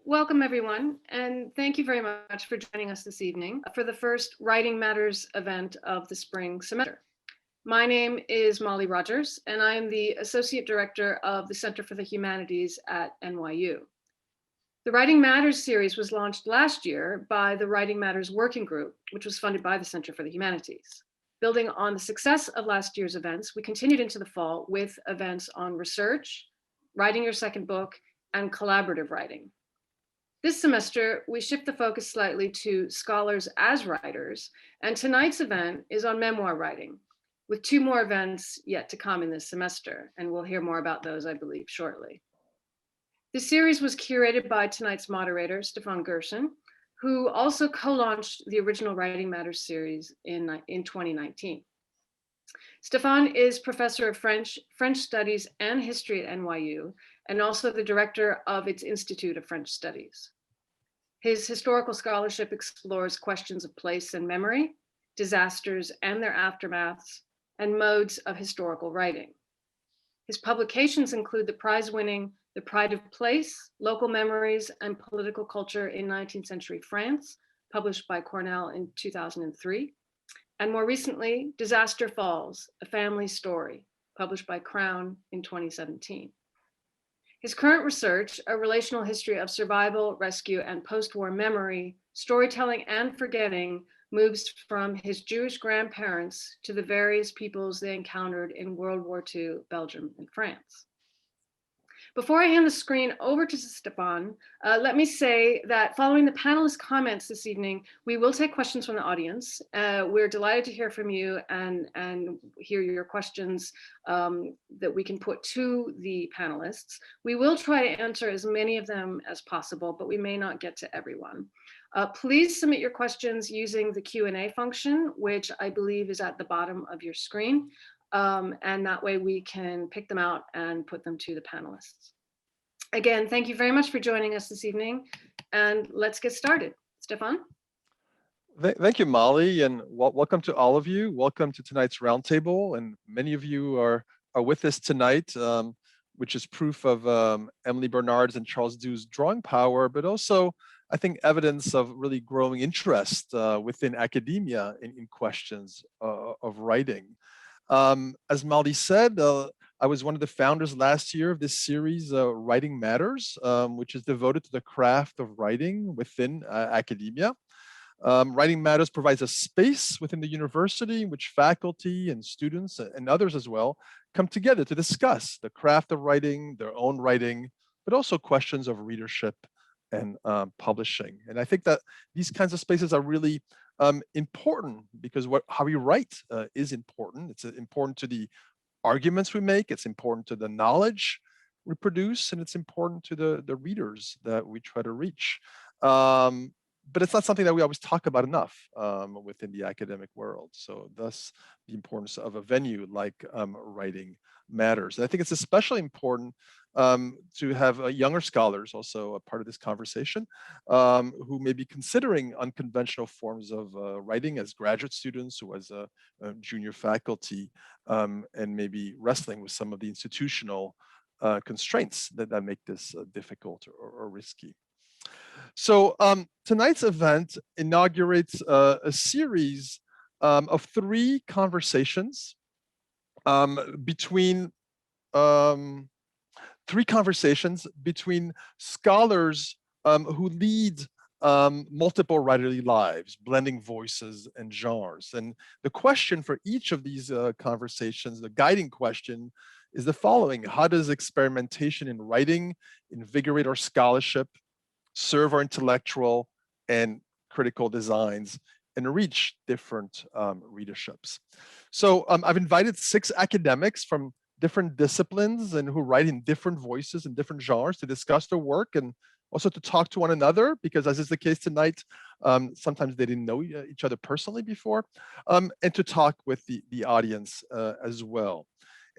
Welcome, everyone, and thank you very much for joining us this evening for the first Writing Matters event of the spring semester. My name is Molly Rogers, and I am the Associate Director of the Center for the Humanities at NYU. The Writing Matters series was launched last year by the Writing Matters Working Group, which was funded by the Center for the Humanities. Building on the success of last year's events, we continued into the fall with events on research, writing your second book, and collaborative writing. This semester, we shift the focus slightly to scholars as writers, and tonight's event is on memoir writing, with 2 more events yet to come in this semester, and we'll hear more about those, I believe, shortly. This series was curated by tonight's moderator, Stéphane Gerson, who also co-launched the original Writing Matters series in 2019. Stéphane is professor of French Studies and History at NYU, and also the director of its Institute of French Studies. His historical scholarship explores questions of place and memory, disasters and their aftermaths, and modes of historical writing. His publications include the prize-winning The Pride of Place, Local Memories and Political Culture in 19th Century France, published by Cornell in 2003, and more recently, Disaster Falls, A Family Story, published by Crown in 2017. His current research, A Relational History of Survival, Rescue, and Post-War Memory, Storytelling and Forgetting, moves from his Jewish grandparents to the various peoples they encountered in World War II, Belgium, and France. Before I hand the screen over to Stéphane, let me say that following the panelists' comments this evening, we will take questions from the audience. We're delighted to hear from you and hear your questions that we can put to the panelists. We will try to answer as many of them as possible, but we may not get to everyone. Please submit your questions using the Q&A function, which I believe is at the bottom of your screen. And that way we can pick them out and put them to the panelists. Again, thank you very much for joining us this evening, and let's get started. Stéphane? Thank you, Molly, and welcome to all of you. Welcome to tonight's roundtable, and many of you are with us tonight, which is proof of Emily Bernard's and Charles Du's drawing power, but also, I think, evidence of really growing interest within academia in questions of writing. As Molly said, I was one of the founders last year of this series, Writing Matters, which is devoted to the craft of writing within academia. Writing Matters provides a space within the university in which faculty and students and others as well come together to discuss the craft of writing, their own writing, but also questions of readership and publishing. And I think that these kinds of spaces are really important because how we write is important. It's important to the arguments we make, it's important to the knowledge we produce, and it's important to the readers that we try to reach. But it's not something that we always talk about enough within the academic world. So thus the importance of a venue like Writing Matters. And I think it's especially important to have younger scholars also a part of this conversation who may be considering unconventional forms of writing as graduate students or as a junior faculty and maybe wrestling with some of the institutional constraints that make this difficult or risky. So tonight's event inaugurates a series of 3 conversations between scholars who lead multiple writerly lives, blending voices and genres. And the question for each of these conversations, the guiding question, is the following: how does experimentation in writing invigorate our scholarship, serve our intellectual and critical designs, and reach different readerships? So I've invited 6 academics from different disciplines and who write in different voices and different genres to discuss their work and also to talk to one another, because as is the case tonight, sometimes they didn't know each other personally before, and to talk with the audience as well.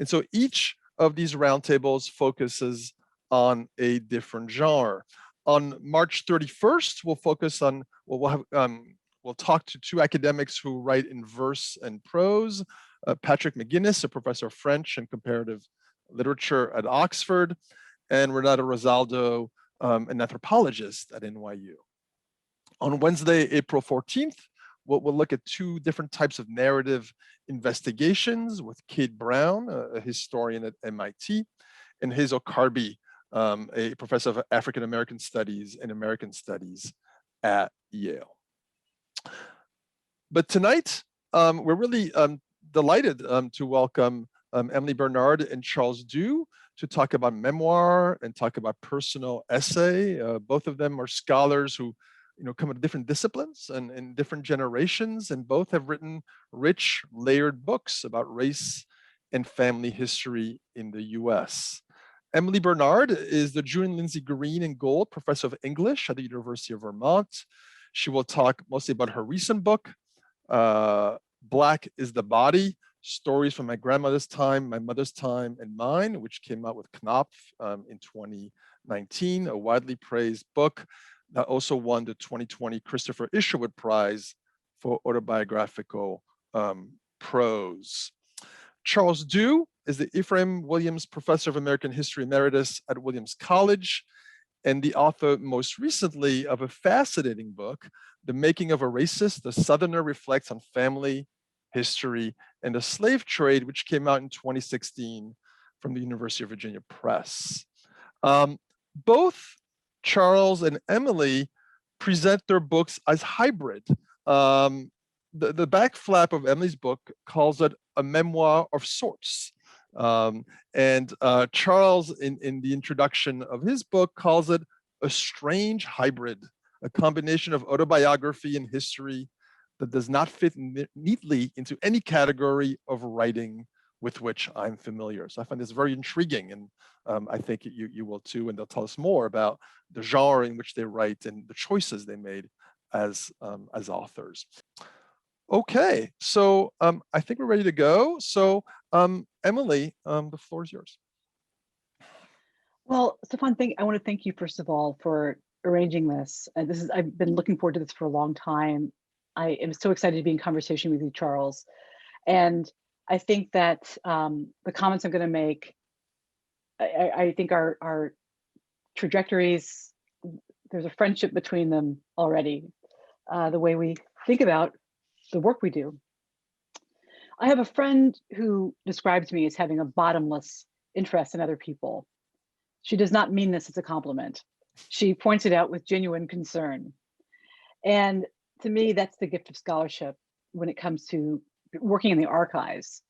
And so each of these roundtables focuses on a different genre. On March 31st, we'll focus on, we'll talk to 2 academics who write in verse and prose, Patrick McGuinness, a professor of French and comparative literature at Oxford, and Renata Rosaldo, an anthropologist at NYU. On Wednesday, April 14th, we'll look at two different types of narrative investigations with Kate Brown, a historian at MIT, and Hazel Carby, a professor of African American Studies and American Studies at Yale. But tonight, we're really delighted to welcome Emily Bernard and Charles Dew to talk about memoir and talk about personal essay. Both of them are scholars who come out of different disciplines and in different generations, and both have written rich, layered books about race and family history in the US. Emily Bernard is the Julian Lindsay Green and Gold Professor of English at the University of Vermont. She will talk mostly about her recent book, Black is the Body, Stories from My Grandmother's Time, My Mother's Time, and Mine, which came out with Knopf in 2019, a widely praised book that also won the 2020 Christopher Isherwood Prize for autobiographical prose. Charles Dew is the Ephraim Williams Professor of American History Emeritus at Williams College, and the author most recently of a fascinating book, The Making of a Racist, The Southerner Reflects on Family, History, and the Slave Trade, which came out in 2016 from the University of Virginia Press. Both Charles and Emily present their books as hybrid. The back flap of Emily's book calls it a memoir of sorts. And Charles, in the introduction of his book, calls it a strange hybrid, a combination of autobiography and history that does not fit neatly into any category of writing with which I'm familiar. So I find this very intriguing, and I think you will too, and they'll tell us more about the genre in which they write and the choices they made as authors. Okay, so I think we're ready to go. So Emily, the floor is yours. Well, Stéphane, I want to thank you first of all for arranging this. I've been looking forward to this for a long time. I am so excited to be in conversation with you, Charles. And I think that the comments I'm going to make, I think our trajectories, there's a friendship between them already, the way we think about the work we do. I have a friend who describes me as having a bottomless interest in other people. She does not mean this as a compliment. She points it out with genuine concern. And to me, that's the gift of scholarship when it comes to working in the archives.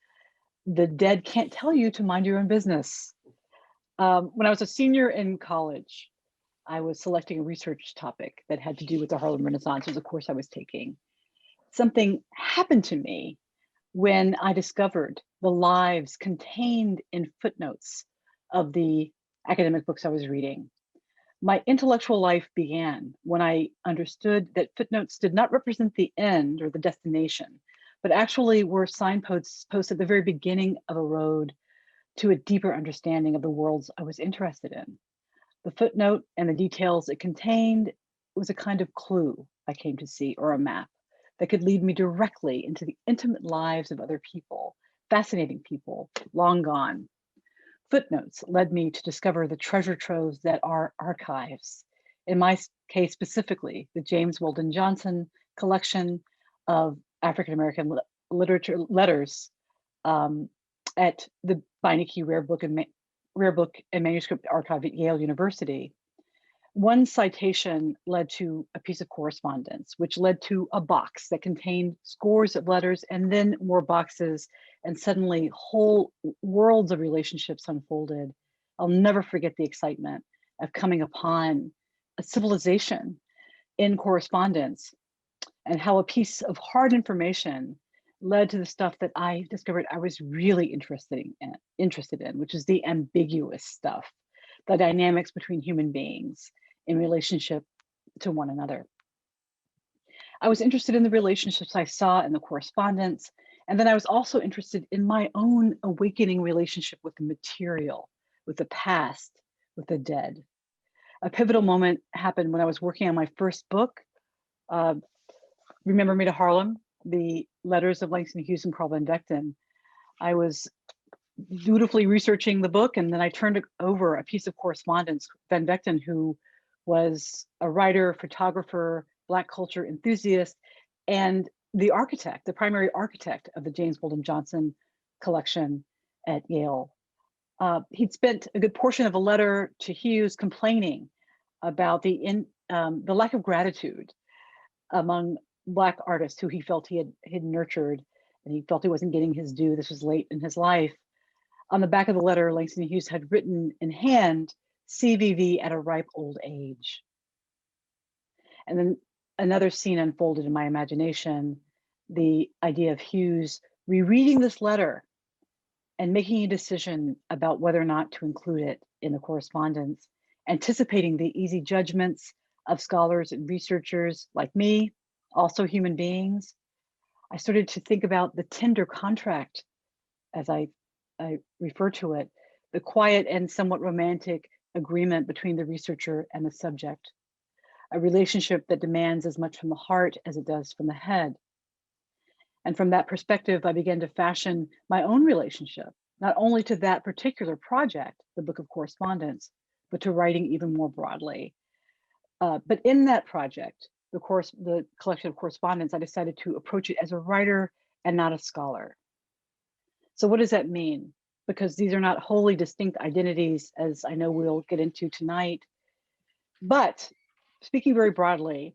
The dead can't tell you to mind your own business. When I was a senior in college, I was selecting a research topic that had to do with the Harlem Renaissance. It was a course I was taking. Something happened to me when I discovered the lives contained in footnotes of the academic books I was reading. My intellectual life began when I understood that footnotes did not represent the end or the destination, but actually were signposts at the very beginning of a road to a deeper understanding of the worlds I was interested in. The footnote and the details it contained was a kind of clue I came to see, or a map that could lead me directly into the intimate lives of other people, fascinating people, long gone. Footnotes led me to discover the treasure troves that are archives. In my case specifically, the James Weldon Johnson collection of African-American literature letters at the Beinecke Rare Book and Manuscript Archive at Yale University. One citation led to a piece of correspondence, which led to a box that contained scores of letters, and then more boxes, and suddenly whole worlds of relationships unfolded. I'll never forget the excitement of coming upon a civilization in correspondence, and how a piece of hard information led to the stuff that I discovered I was really interested in, which is the ambiguous stuff, the dynamics between human beings in relationship to one another. I was interested in the relationships I saw in the correspondence, and then I was also interested in my own awakening relationship with the material, with the past, with the dead. A pivotal moment happened when I was working on my first book, Remember Me to Harlem, the letters of Langston Hughes and Carl Van Vechten. I was dutifully researching the book, and then I turned over a piece of correspondence. Van Vechten, who was a writer, photographer, Black culture enthusiast, and the architect, the primary architect of the James Bolden Johnson collection at Yale. He'd spent a good portion of a letter to Hughes complaining about the lack of gratitude among Black artists who he felt he had nurtured, and he felt he wasn't getting his due. This was late in his life. On the back of the letter, Langston Hughes had written in hand, CVV at a ripe old age. And then another scene unfolded in my imagination, the idea of Hughes rereading this letter and making a decision about whether or not to include it in the correspondence, anticipating the easy judgments of scholars and researchers like me, also human beings. I started to think about the tender contract, as I refer to it, the quiet and somewhat romantic agreement between the researcher and the subject, a relationship that demands as much from the heart as it does from the head. And from that perspective, I began to fashion my own relationship, not only to that particular project, the Book of Correspondence, but to writing even more broadly. But in that project, the collection of correspondence, I decided to approach it as a writer and not a scholar. So what does that mean? Because these are not wholly distinct identities, as I know we'll get into tonight. But speaking very broadly,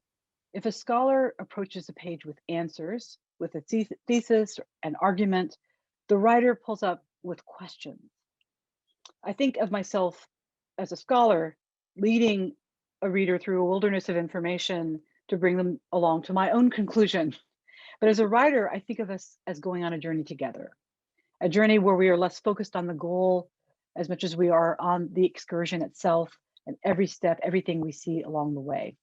if a scholar approaches a page with answers, with a thesis, an argument, the writer pulls up with questions. I think of myself as a scholar leading a reader through a wilderness of information to bring them along to my own conclusion. But as a writer, I think of us as going on a journey together, a journey where we are less focused on the goal as much as we are on the excursion itself and every step, everything we see along the way.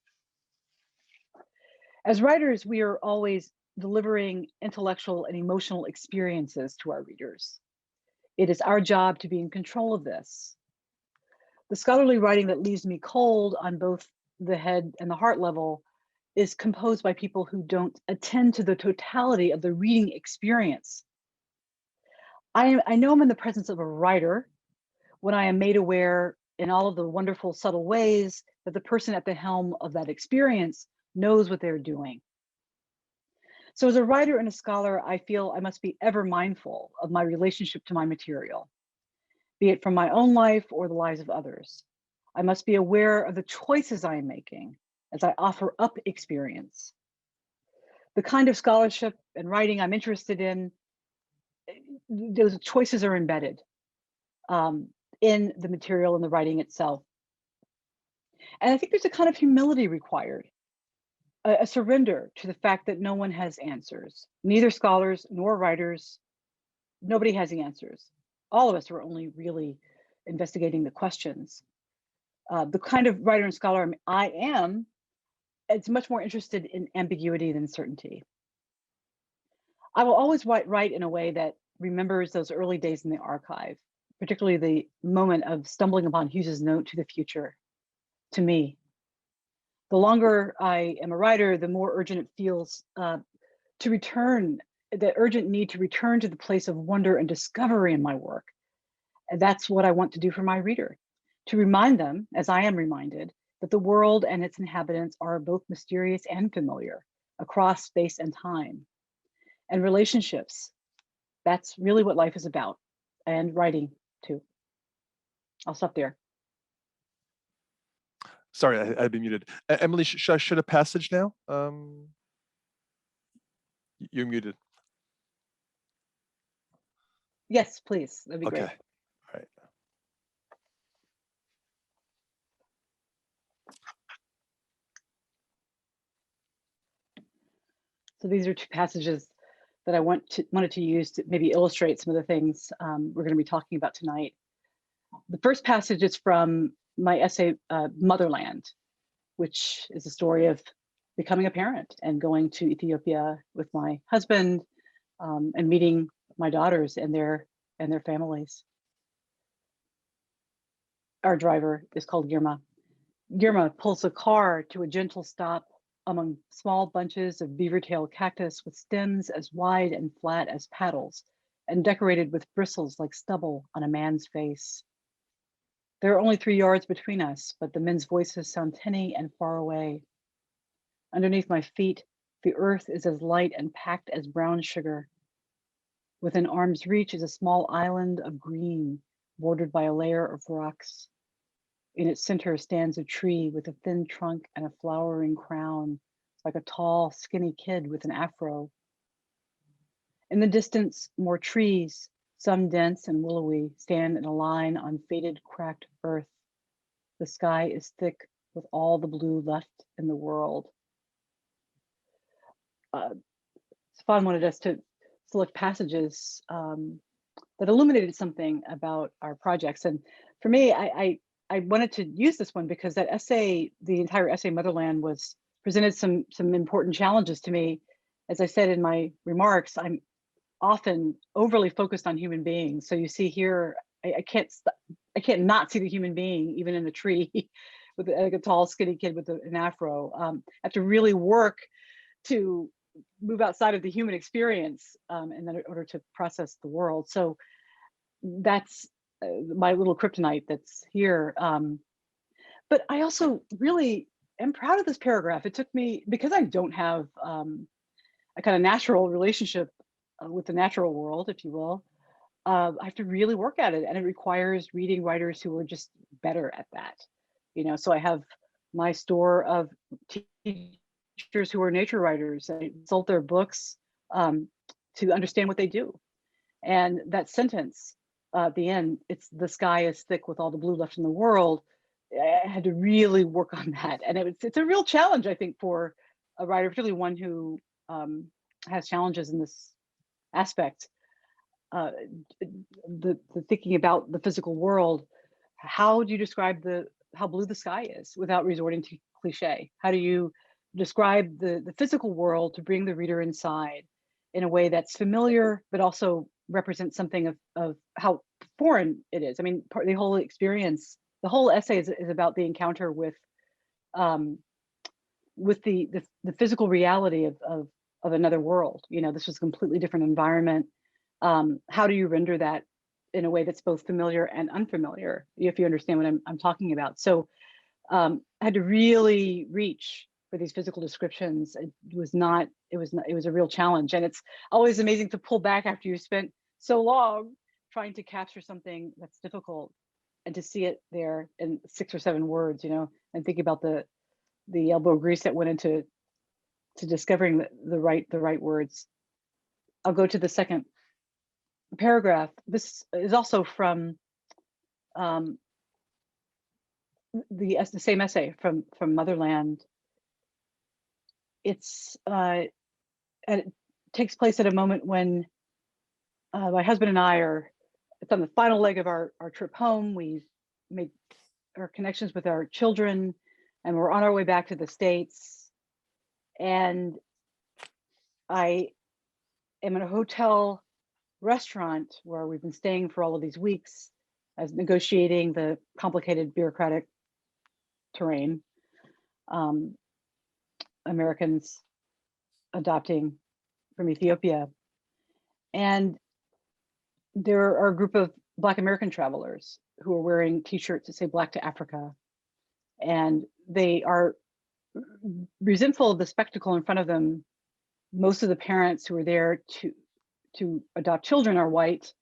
As writers, we are always delivering intellectual and emotional experiences to our readers. It is our job to be in control of this. The scholarly writing that leaves me cold on both the head and the heart level is composed by people who don't attend to the totality of the reading experience. I know I'm in the presence of a writer when I am made aware in all of the wonderful, subtle ways that the person at the helm of that experience knows what they're doing. So as a writer and a scholar, I feel I must be ever mindful of my relationship to my material, be it from my own life or the lives of others. I must be aware of the choices I am making as I offer up experience. The kind of scholarship and writing I'm interested in, those choices are embedded in the material and the writing itself. And I think there's a kind of humility required, a surrender to the fact that no one has answers, neither scholars nor writers. Nobody has the answers. All of us are only really investigating the questions. The kind of writer and scholar I am, it's much more interested in ambiguity than certainty. I will always write in a way that remembers those early days in the archive, particularly the moment of stumbling upon Hughes's note to the future, to me. The longer I am a writer, the more urgent it feels to return, the urgent need to return to the place of wonder and discovery in my work. And that's what I want to do for my reader, to remind them, as I am reminded, that the world and its inhabitants are both mysterious and familiar across space and time. And relationships, that's really what life is about, and writing too. I'll stop there. Sorry, I'd been muted. Emily, should I share a passage now? You're muted. Yes, please. That'd be Okay. great. All right. So these are two passages that I wanted to use to maybe illustrate some of the things we're going to be talking about tonight. The first passage is from my essay, Motherland, which is a story of becoming a parent and going to Ethiopia with my husband and meeting my daughters and their families. Our driver is called Girma. Girma pulls the car to a gentle stop among small bunches of beaver-tail cactus with stems as wide and flat as paddles and decorated with bristles like stubble on a man's face. There are only 3 yards between us, but the men's voices sound tinny and far away. Underneath my feet, the earth is as light and packed as brown sugar. Within arm's reach is a small island of green, bordered by a layer of rocks. In its center stands a tree with a thin trunk and a flowering crown, like a tall, skinny kid with an afro. In the distance, more trees, some dense and willowy, stand in a line on faded, cracked earth. The sky is thick with all the blue left in the world. Stéphane wanted us to select passages that illuminated something about our projects. And for me, I wanted to use this one because that essay, the entire essay Motherland, was presented some important challenges to me. As I said in my remarks, I'm often overly focused on human beings. So you see here, I can't not see the human being, even in the tree, with like a tall, skinny kid with an afro. I have to really work to move outside of the human experience in order to process the world. So that's my little kryptonite that's here. But I also really am proud of this paragraph. It took me, because I don't have a kind of natural relationship with the natural world, if you will, I have to really work at it, and it requires reading writers who are just better at that. You know, so I have my store of teachers who are nature writers. I consult their books to understand what they do. And that sentence at the end, it's "the sky is thick with all the blue left in the world." I had to really work on that, and it's a real challenge, I think, for a writer, particularly one who has challenges in this aspect. The thinking about the physical world. How do you describe how blue the sky is without resorting to cliche? How do you describe the physical world to bring the reader inside in a way that's familiar, but also represents something of how foreign it is? I mean, the whole experience, the whole essay is about the encounter with the physical reality of another world. You know, this was a completely different environment. How do you render that in a way that's both familiar and unfamiliar, if you understand what I'm talking about? So I had to really reach for these physical descriptions. It was a real challenge. And it's always amazing to pull back after you spent so long trying to capture something that's difficult and to see it there in 6 or 7 words, you know, and think about the elbow grease that went into discovering the right words. I'll go to the second paragraph. This is also from the same essay from Motherland. It takes place at a moment when my husband and I it's on the final leg of our trip home. We've made our connections with our children, and we're on our way back to the States. And I am in a hotel restaurant where we've been staying for all of these weeks, as negotiating the complicated bureaucratic terrain. Americans adopting from Ethiopia. And there are a group of Black American travelers who are wearing t-shirts that say "Black to Africa." And they are resentful of the spectacle in front of them. Most of the parents who are there to adopt children are white.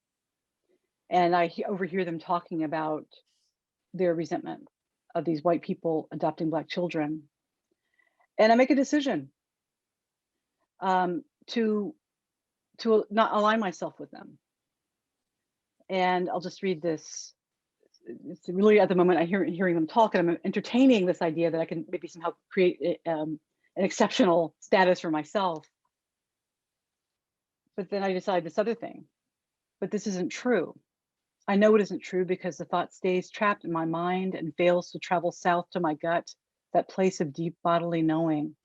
And I overhear them talking about their resentment of these white people adopting Black children. And I make a decision to not align myself with them. And I'll just read this. It's really, at the moment, hearing them talk, and I'm entertaining this idea that I can maybe somehow create an exceptional status for myself. But then I decide this other thing. But this isn't true. I know it isn't true because the thought stays trapped in my mind and fails to travel south to my gut, that place of deep bodily knowing.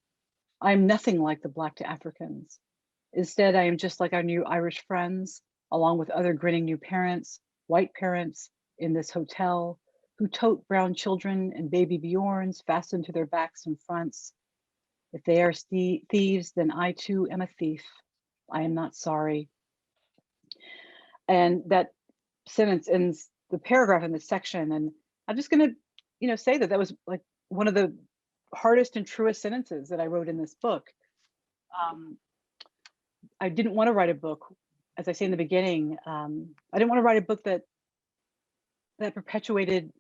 I am nothing like the Black to Africans. Instead, I am just like our new Irish friends, along with other grinning new parents, white parents in this hotel, who tote brown children and baby Bjorns fastened to their backs and fronts. If they are thieves, then I too am a thief. I am not sorry. And that sentence ends the paragraph in this section. And I'm just going to, say that that was like one of the hardest and truest sentences that I wrote in this book. I didn't want to write a book, as I say in the beginning. I didn't want to write a book that perpetuated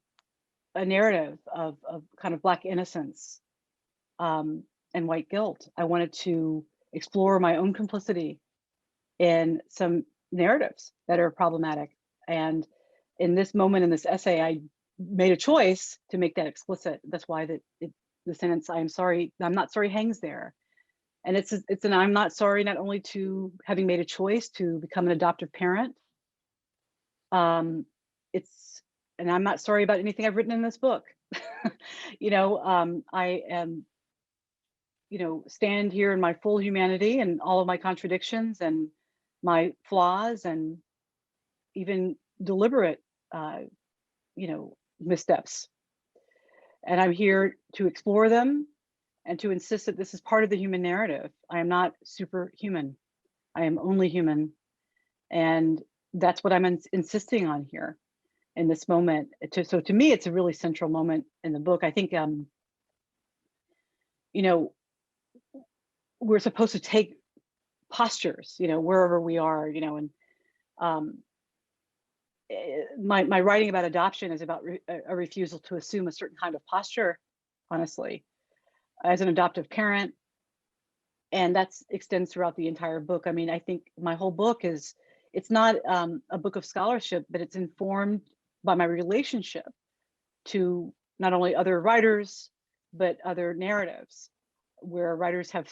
a narrative of kind of Black innocence and white guilt. I wanted to explore my own complicity in some narratives that are problematic. And in this moment in this essay, I made a choice to make that explicit. That's why the sentence "I'm sorry, I'm not sorry" hangs there. And it's an I'm not sorry not only to having made a choice to become an adoptive parent. And I'm not sorry about anything I've written in this book. I am, stand here in my full humanity and all of my contradictions and my flaws and even deliberate, missteps. And I'm here to explore them and to insist that this is part of the human narrative. I am not superhuman. I am only human. And that's what I'm insisting on here in this moment. So to me, it's a really central moment in the book. I think, we're supposed to take postures, wherever we are, and my writing about adoption is about a refusal to assume a certain kind of posture, honestly, as an adoptive parent. And that extends throughout the entire book. I mean, I think my whole book it's not a book of scholarship, but it's informed by my relationship to not only other writers, but other narratives where writers have,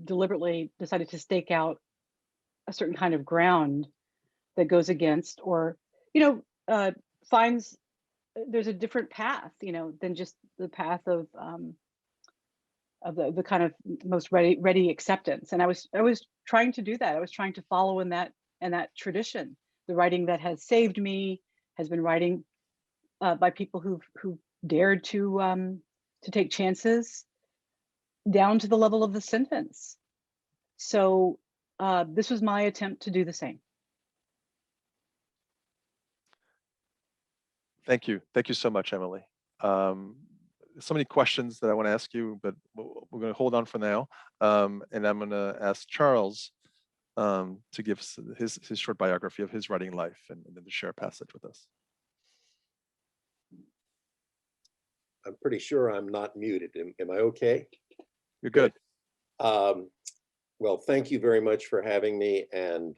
deliberately decided to stake out a certain kind of ground that goes against or, finds there's a different path, than just the path of the kind of most ready acceptance. And I was trying to do that. I was trying to follow in that tradition. The writing that has saved me has been writing by people who dared to take chances down to the level of the sentence. So this was my attempt to do the same. Thank you. Thank you so much, Emily. So many questions that I want to ask you, but we're going to hold on for now. And I'm going to ask Charles to give his short biography of his writing life and then to share a passage with us. I'm pretty sure I'm not muted. Am I okay? You're good. Well, thank you very much for having me. And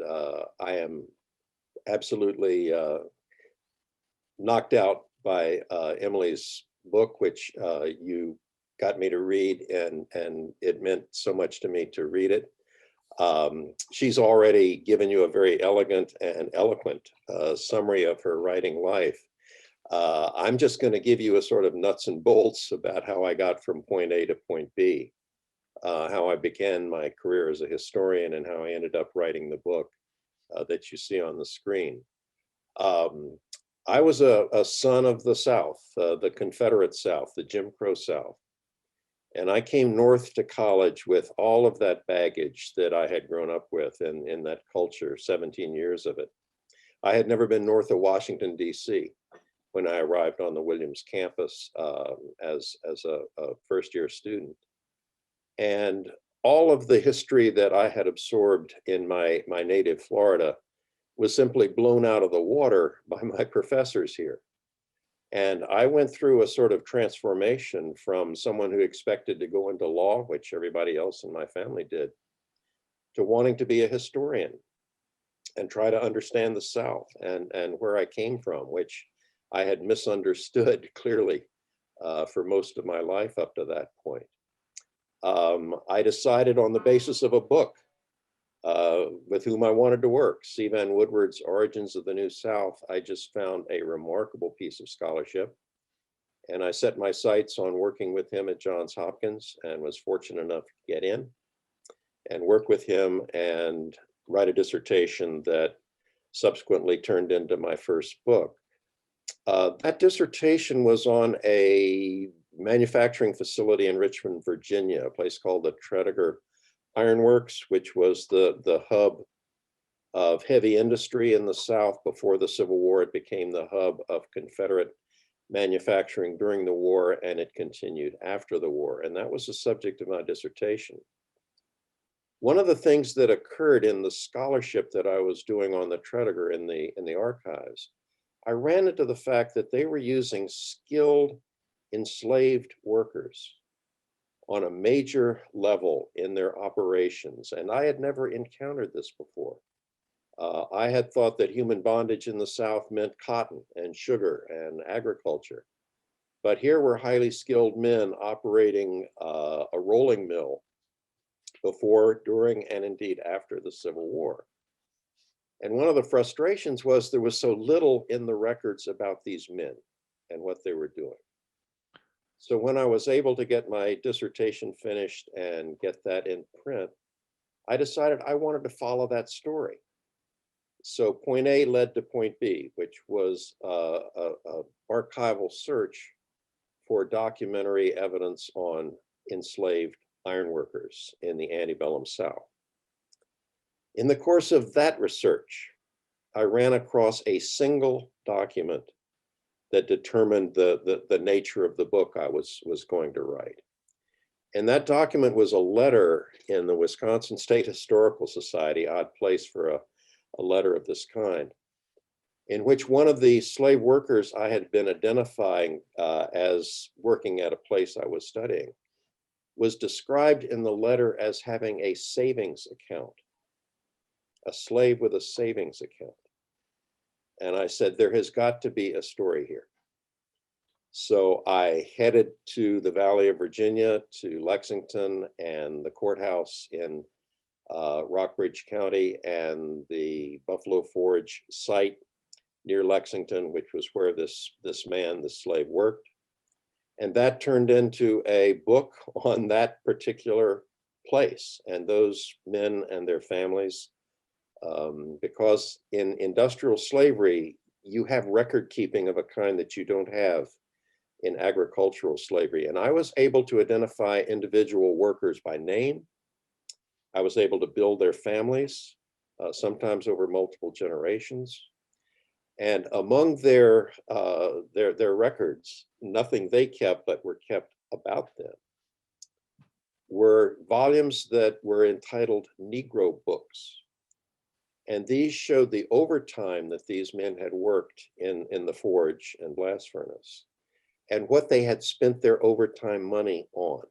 I am absolutely knocked out by Emily's book, which you got me to read, and it meant so much to me to read it. She's already given you a very elegant and eloquent summary of her writing life. I'm just going to give you a sort of nuts and bolts about how I got from point A to point B, how I began my career as a historian and how I ended up writing the book that you see on the screen. I was a son of the South, the Confederate South, the Jim Crow South. And I came north to college with all of that baggage that I had grown up with in that culture, 17 years of it. I had never been north of Washington, D.C. when I arrived on the Williams campus as a first-year student. And all of the history that I had absorbed in my native Florida was simply blown out of the water by my professors here. And I went through a sort of transformation from someone who expected to go into law, which everybody else in my family did, to wanting to be a historian and try to understand the South and where I came from, which I had misunderstood clearly for most of my life up to that point. I decided on the basis of a book with whom I wanted to work, C. Van Woodward's Origins of the New South. I just found a remarkable piece of scholarship. And I set my sights on working with him at Johns Hopkins and was fortunate enough to get in and work with him and write a dissertation that subsequently turned into my first book. That dissertation was on a manufacturing facility in Richmond, Virginia, a place called the Tredegar Ironworks, which was the hub of heavy industry in the South. Before the Civil War, it became the hub of Confederate manufacturing during the war, and it continued after the war. And that was the subject of my dissertation. One of the things that occurred in the scholarship that I was doing on the Tredegar in the archives, I ran into the fact that they were using skilled enslaved workers on a major level in their operations. And I had never encountered this before. I had thought that human bondage in the South meant cotton and sugar and agriculture. But here were highly skilled men operating a rolling mill before, during, and indeed after the Civil War. And one of the frustrations was there was so little in the records about these men and what they were doing. So when I was able to get my dissertation finished and get that in print, I decided I wanted to follow that story. So point A led to point B, which was a archival search for documentary evidence on enslaved ironworkers in the antebellum South. In the course of that research, I ran across a single document that determined the nature of the book I was going to write. And that document was a letter in the Wisconsin State Historical Society, odd place for a letter of this kind, in which one of the slave workers I had been identifying as working at a place I was studying was described in the letter as having a savings account, a slave with a savings account. And I said, there has got to be a story here. So I headed to the Valley of Virginia, to Lexington and the courthouse in Rockbridge County and the Buffalo Forge site near Lexington, which was where this man, the slave, worked. And that turned into a book on that particular place and those men and their families. Because in industrial slavery, you have record keeping of a kind that you don't have in agricultural slavery. And I was able to identify individual workers by name. I was able to build their families, sometimes over multiple generations. And among their records, nothing they kept but were kept about them, were volumes that were entitled Negro books. And these showed the overtime that these men had worked in the forge and blast furnace, and what they had spent their overtime money on.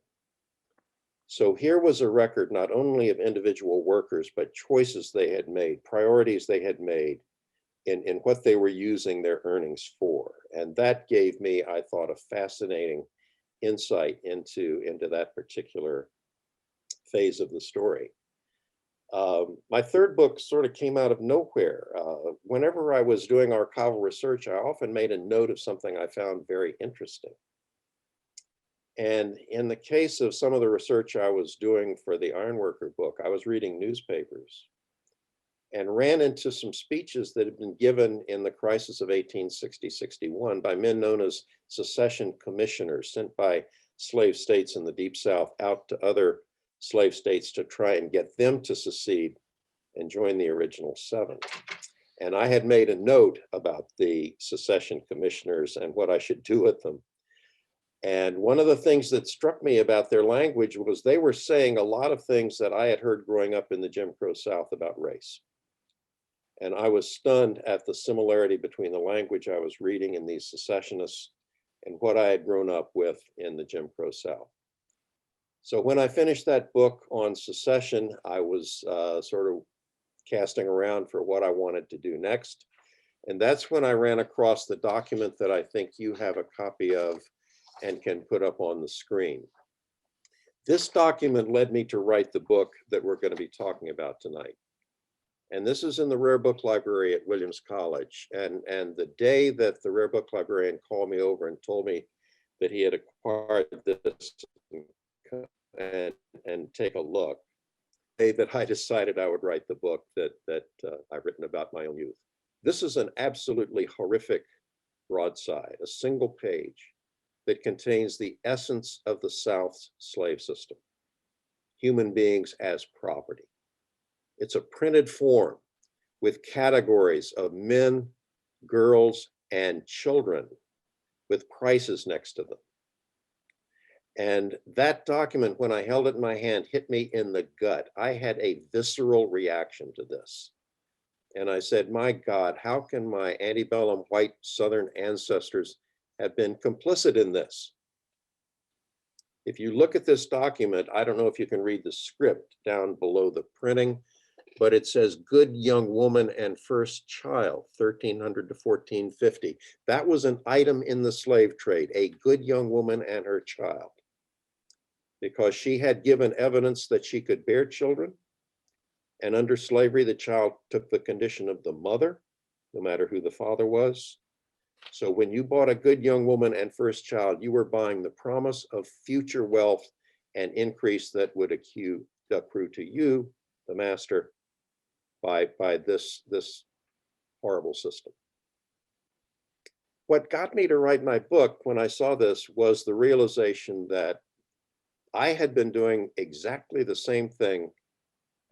So here was a record not only of individual workers, but choices they had made, priorities they had made in what they were using their earnings for. And that gave me, I thought, a fascinating insight into that particular phase of the story. My third book sort of came out of nowhere. Whenever I was doing archival research, I often made a note of something I found very interesting. And in the case of some of the research I was doing for the Ironworker book, I was reading newspapers and ran into some speeches that had been given in the crisis of 1860-61 by men known as secession commissioners sent by slave states in the Deep South out to other slave states to try and get them to secede and join the original seven. And I had made a note about the secession commissioners and what I should do with them. And one of the things that struck me about their language was they were saying a lot of things that I had heard growing up in the Jim Crow South about race. And I was stunned at the similarity between the language I was reading in these secessionists and what I had grown up with in the Jim Crow South. So when I finished that book on secession, I was sort of casting around for what I wanted to do next. And that's when I ran across the document that I think you have a copy of and can put up on the screen. This document led me to write the book that we're going to be talking about tonight. And this is in the Rare Book Library at Williams College. And the day that the Rare Book Librarian called me over and told me that he had acquired this and take a look, the day that I decided I would write the book that I've written about my own youth. This is an absolutely horrific broadside, a single page that contains the essence of the South's slave system, human beings as property. It's a printed form with categories of men, girls, and children with prices next to them. And that document, when I held it in my hand, hit me in the gut. I had a visceral reaction to this. And I said, my God, how can my antebellum white Southern ancestors have been complicit in this? If you look at this document, I don't know if you can read the script down below the printing, but it says good young woman and first child, 1300 to 1450. That was an item in the slave trade, a good young woman and her child, because she had given evidence that she could bear children. And under slavery, the child took the condition of the mother, no matter who the father was. So when you bought a good young woman and first child, you were buying the promise of future wealth and increase that would accrue to you, the master, by this horrible system. What got me to write my book when I saw this was the realization that I had been doing exactly the same thing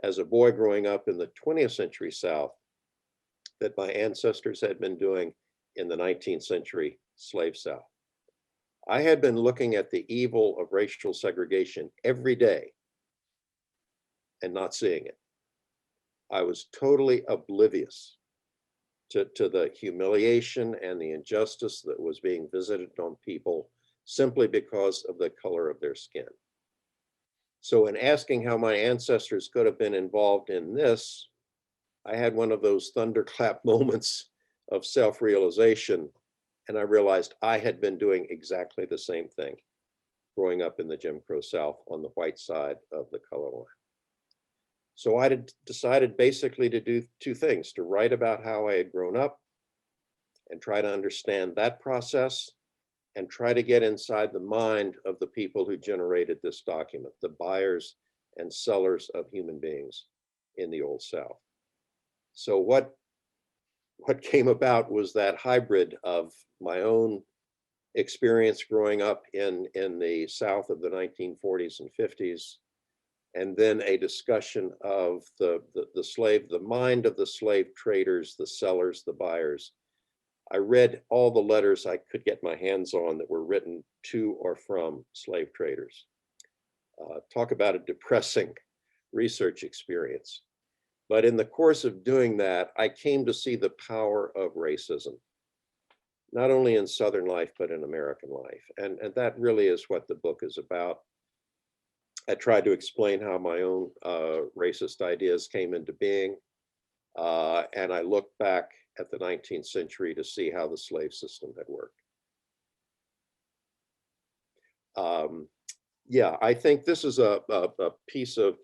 as a boy growing up in the 20th century South that my ancestors had been doing in the 19th century slave South. I had been looking at the evil of racial segregation every day and not seeing it. I was totally oblivious to the humiliation and the injustice that was being visited on people simply because of the color of their skin. So in asking how my ancestors could have been involved in this, I had one of those thunderclap moments of self-realization, and I realized I had been doing exactly the same thing growing up in the Jim Crow South on the white side of the color line. So I decided basically to do two things: to write about how I had grown up and try to understand that process, and try to get inside the mind of the people who generated this document, the buyers and sellers of human beings in the Old South. So what came about was that hybrid of my own experience growing up in the South of the 1940s and 50s, and then a discussion of the mind of the slave traders, the sellers, the buyers. I read all the letters I could get my hands on that were written to or from slave traders. Talk about a depressing research experience. But in the course of doing that, I came to see the power of racism, not only in Southern life, but in American life. And that really is what the book is about. I tried to explain how my own racist ideas came into being. And I looked back at the 19th century to see how the slave system had worked. Yeah, I think this is a piece of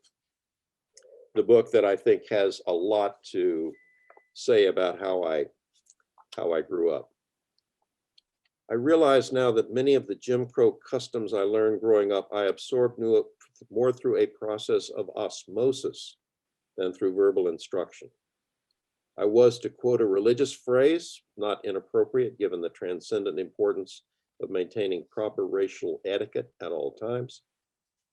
the book that I think has a lot to say about how I grew up. I realize now that many of the Jim Crow customs I learned growing up, I absorbed more through a process of osmosis than through verbal instruction. I was, to quote a religious phrase, not inappropriate given the transcendent importance of maintaining proper racial etiquette at all times,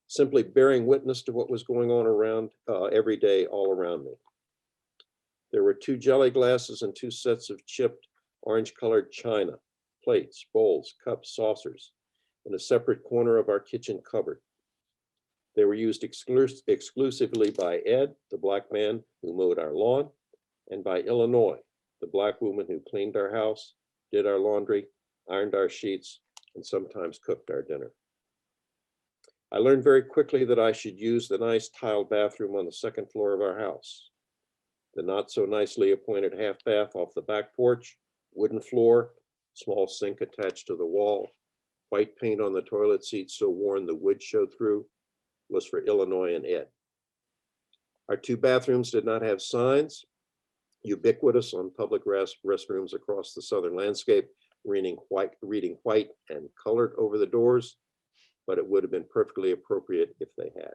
simply bearing witness to what was going on around every day all around me. There were 2 jelly glasses and 2 sets of chipped orange-colored china, plates, bowls, cups, saucers, in a separate corner of our kitchen cupboard. They were used exclusively by Ed, the black man who mowed our lawn, and by Illinois, the black woman who cleaned our house, did our laundry, ironed our sheets, and sometimes cooked our dinner. I learned very quickly that I should use the nice tiled bathroom on the 2nd floor of our house. The not so nicely appointed half bath off the back porch, wooden floor, small sink attached to the wall, white paint on the toilet seat so worn the wood showed through, was for Illinois and Ed. Our 2 bathrooms did not have signs, ubiquitous on public restrooms across the Southern landscape, reading white and colored over the doors, but it would have been perfectly appropriate if they had.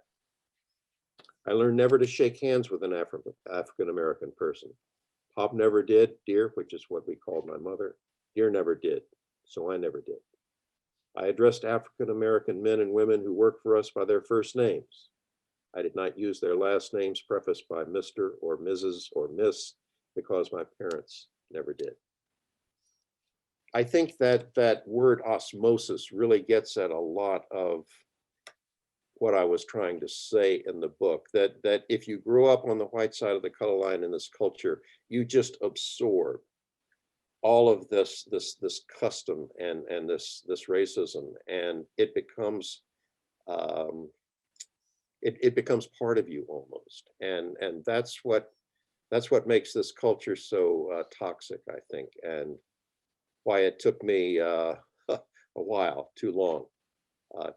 I learned never to shake hands with an African-American person. Pop never did, dear, which is what we called my mother, dear never did, so I never did. I addressed African-American men and women who worked for us by their first names. I did not use their last names prefaced by Mr. or Mrs. or Miss, because my parents never did. I think that that word osmosis really gets at a lot of what I was trying to say in the book, that if you grow up on the white side of the color line in this culture, you just absorb all of this custom and this racism, and it becomes it becomes part of you almost, and that's what makes this culture so toxic, I think, and why it took me a while, too long,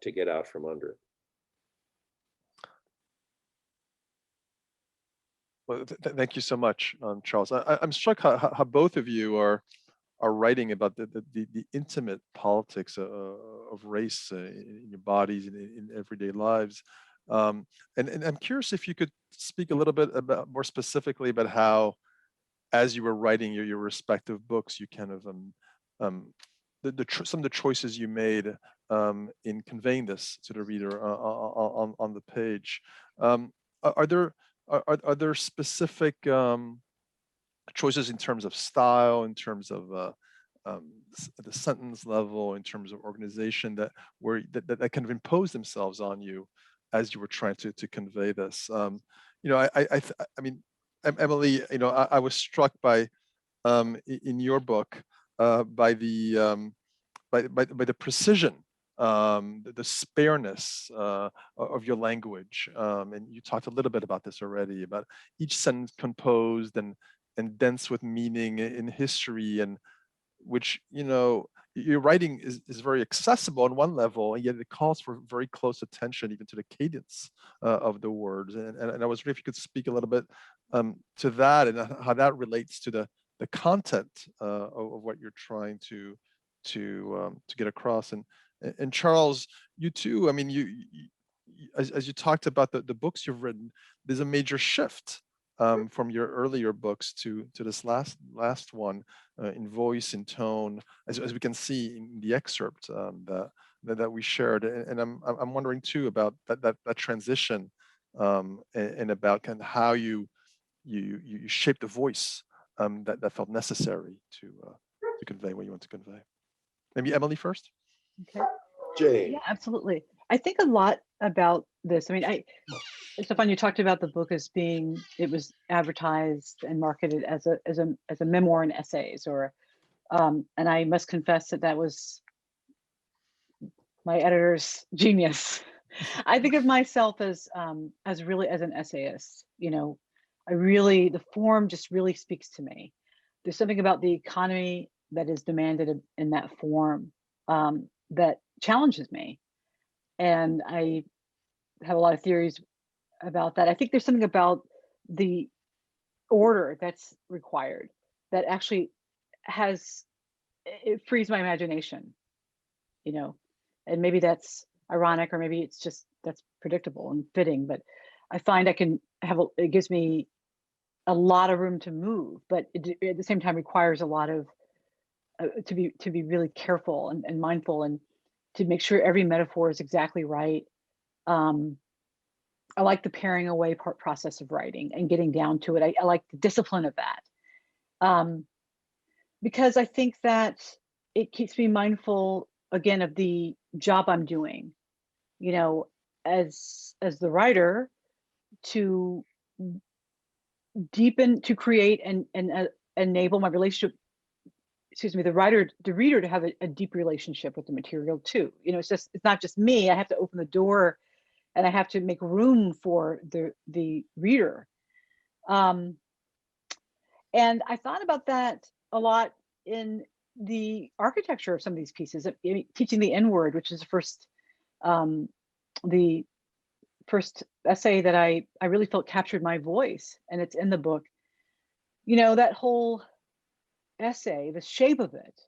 to get out from under it. Well, thank you so much, Charles. I'm struck how both of you are writing about the intimate politics of race in your bodies and in everyday lives. And I'm curious if you could speak a little bit about more specifically about how, as you were writing your respective books, you kind of some of the choices you made in conveying this to the reader on the page. Are there specific choices in terms of style, in terms of the sentence level, in terms of organization that kind of imposed themselves on you as you were trying to convey this? I mean, Emily, I was struck by in your book by the precision, the spareness of your language, and you talked a little bit about this already, about each sentence composed and dense with meaning in history, and which your writing is very accessible on one level, and yet it calls for very close attention even to the cadence of the words. And I was wondering if you could speak a little bit to that and how that relates to the content of what you're trying to get across. And Charles, you too. I mean, you as you talked about the books you've written, there's a major shift from your earlier books to this last one, in voice, in tone, as we can see in the excerpt that we shared. And I'm wondering too about that transition, and about kind of how you shaped the voice that felt necessary to convey what you want to convey. Maybe Emily first. Okay. Jane. Yeah, absolutely. I think a lot about this. I mean, Stéphane, you talked about the book as being, it was advertised and marketed as a memoir and essays, or and I must confess that was my editor's genius. I think of myself as really as an essayist. The form just really speaks to me. There's something about the economy that is demanded in that form that challenges me, and I have a lot of theories about that. I think there's something about the order that's required that actually it frees my imagination, and maybe that's ironic, or maybe it's just that's predictable and fitting, but I find I can it gives me a lot of room to move, but it at the same time requires a lot of to be really careful and mindful, and to make sure every metaphor is exactly right. I like the paring away process of writing and getting down to it. I like the discipline of that, because I think that it keeps me mindful again of the job I'm doing, as the writer, to deepen, to create and enable my relationship. The reader to have a deep relationship with the material too. It's not just me. I have to open the door, and I have to make room for the reader. And I thought about that a lot in the architecture of some of these pieces. Teaching the N-word, which is the first essay that I really felt captured my voice, and it's in the book. That whole essay, the shape of it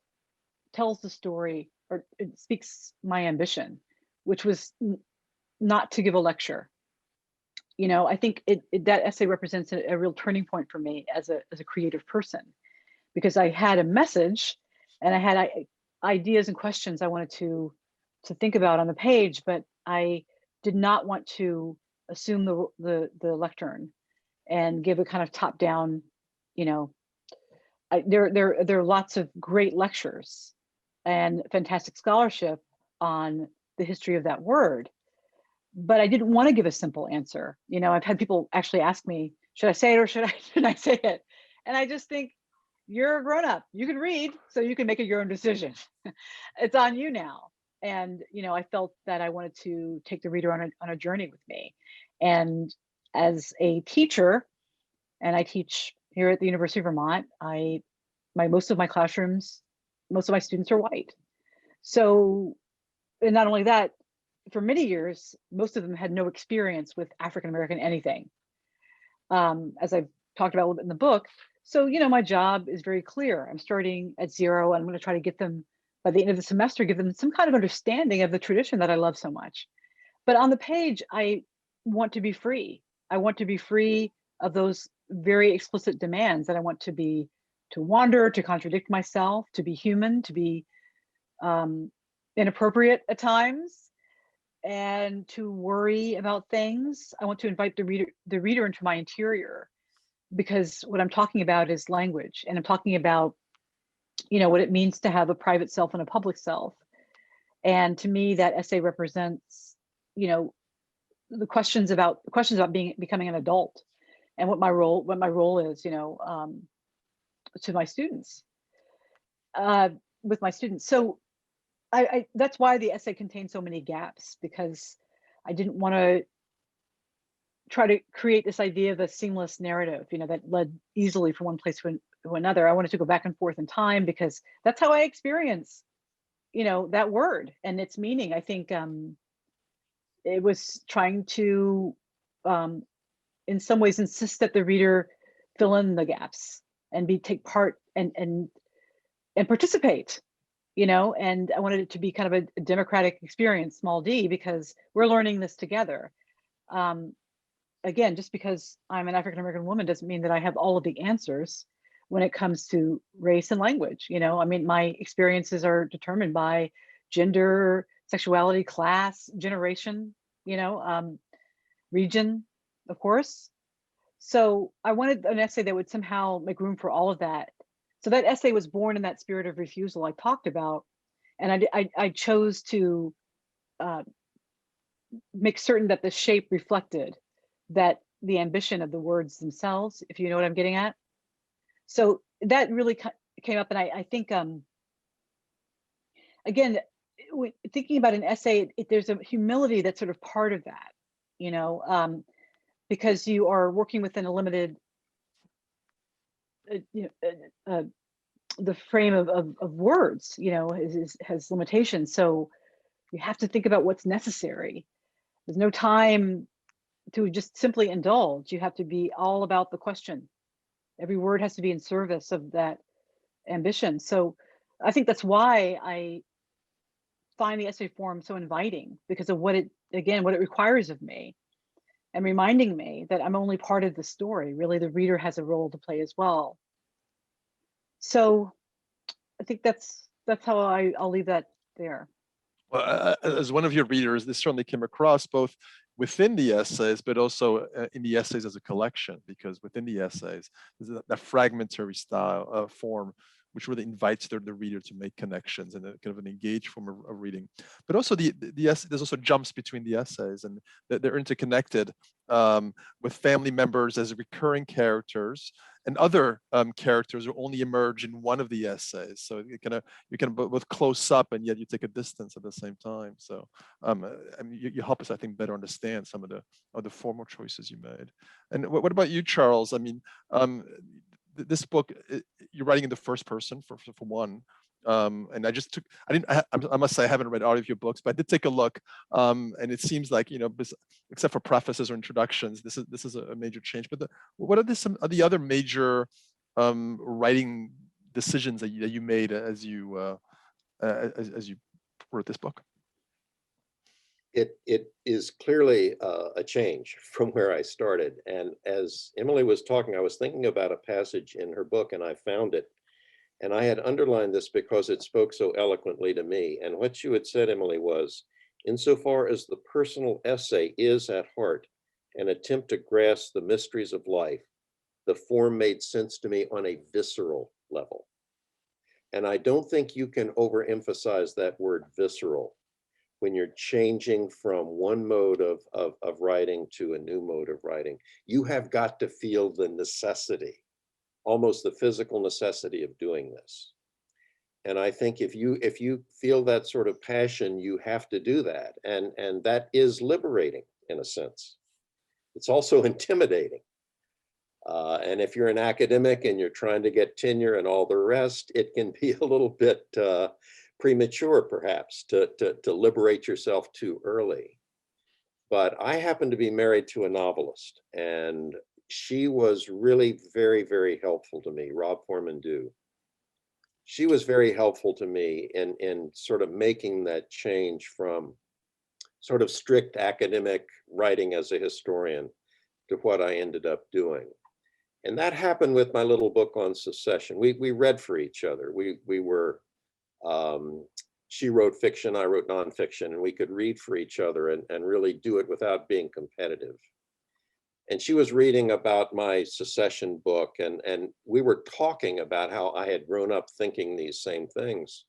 tells the story, or it speaks my ambition, which was not to give a lecture. I think that essay represents a real turning point for me as a creative person, because I had a message and I had ideas and questions I wanted to think about on the page, but I did not want to assume the lectern and give a kind of top down. There are lots of great lectures and fantastic scholarship on the history of that word. But I didn't want to give a simple answer. You know, I've had people actually ask me, should I say it or should I say it? And I just think, you're a grown up, you can read, so you can make your own decision. It's on you now. And, you know, I felt that I wanted to take the reader on a journey with me. And as a teacher, and I teach here at the University of Vermont, most of my classrooms, most of my students are white. So, and not only that, for many years, most of them had no experience with African American anything. As I've talked about a little bit in the book. So, you know, my job is very clear. I'm starting at zero. And I'm going to try to get them, by the end of the semester, give them some kind of understanding of the tradition that I love so much. But on the page, I want to be free. I want to be free of those very explicit demands, that I want to wander, to contradict myself, to be human, to be inappropriate at times, and to worry about things. I want to invite the reader into my interior, because what I'm talking about is language, and I'm talking about, you know, what it means to have a private self and a public self. And to me, that essay represents, you know, the questions about becoming an adult, and what my role is, you know, to my students, with my students. So I that's why the essay contains so many gaps, because I didn't want to try to create this idea of a seamless narrative, you know, that led easily from one place to another. I wanted to go back and forth in time, because that's how I experience, you know, that word and its meaning. I think it was trying to, in some ways, insist that the reader fill in the gaps and take part and participate, you know. And I wanted it to be kind of a democratic experience, small d, because we're learning this together. Again, just because I'm an African American woman doesn't mean that I have all of the answers when it comes to race and language. You know, I mean, my experiences are determined by gender, sexuality, class, generation, you know, region, of course. So I wanted an essay that would somehow make room for all of that. So that essay was born in that spirit of refusal I talked about. And I chose to make certain that the shape reflected that the ambition of the words themselves, if you know what I'm getting at. So that really came up. And I think, again, thinking about an essay, there's a humility that's sort of part of that, you know, because you are working within a limited, the frame of words, you know, has limitations. So you have to think about what's necessary. There's no time to just simply indulge. You have to be all about the question. Every word has to be in service of that ambition. So I think that's why I find the essay form so inviting, because of what it requires of me, and reminding me that I'm only part of the story. Really, the reader has a role to play as well. So I think that's how I'll leave that there. Well, as one of your readers, this certainly came across both within the essays, but also in the essays as a collection, because within the essays, there's that fragmentary style form, which really invites the reader to make connections and a kind of an engaged form of reading. But also the essay, there's also jumps between the essays, and they're interconnected with family members as recurring characters, and other characters who only emerge in one of the essays. So you can both close up, and yet you take a distance at the same time. So I mean, you help us, I think, better understand some of the formal choices you made. And what about you, Charles? I mean, this book, you're writing in the first person for one. And I must say I haven't read all of your books, but I did take a look, and it seems like, you know, except for prefaces or introductions, this is a major change. But what are some of the other major writing decisions that you made as you wrote this book? It is clearly a change from where I started. And as Emily was talking, I was thinking about a passage in her book, and I found it. And I had underlined this because it spoke so eloquently to me. And what you had said, Emily, was, insofar as the personal essay is at heart an attempt to grasp the mysteries of life, the form made sense to me on a visceral level. And I don't think you can overemphasize that word visceral when you're changing from one mode of writing to a new mode of writing. You have got to feel the necessity, almost the physical necessity of doing this. And I think if you feel that sort of passion, you have to do that. And that is liberating in a sense. It's also intimidating. And if you're an academic and you're trying to get tenure and all the rest, it can be a little bit premature, perhaps, to liberate yourself too early. But I happen to be married to a novelist, and she was really very, very helpful to me, Rob Foreman-Dew. She was very helpful to me in sort of making that change from sort of strict academic writing as a historian to what I ended up doing. And that happened with my little book on secession. We read for each other. We were, she wrote fiction, I wrote nonfiction, and we could read for each other and really do it without being competitive. And she was reading about my secession book, and we were talking about how I had grown up thinking these same things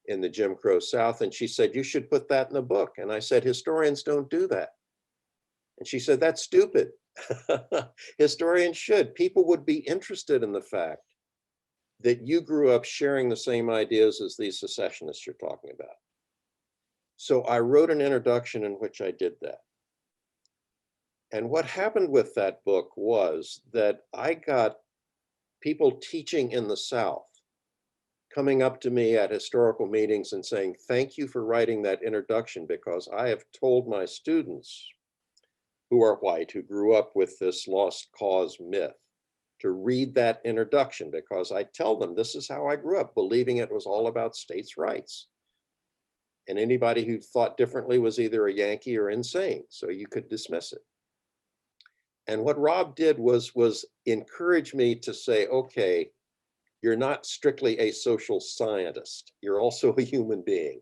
in the Jim Crow South. And she said, you should put that in the book. And I said, historians don't do that. And she said, that's stupid. Historians should. People would be interested in the fact that you grew up sharing the same ideas as these secessionists you're talking about. So I wrote an introduction in which I did that. And what happened with that book was that I got people teaching in the South coming up to me at historical meetings and saying, thank you for writing that introduction, because I have told my students who are white, who grew up with this lost cause myth, to read that introduction, because I tell them this is how I grew up, believing it was all about states' rights. And anybody who thought differently was either a Yankee or insane, so you could dismiss it. And what Rob did was encourage me to say, okay, you're not strictly a social scientist, you're also a human being.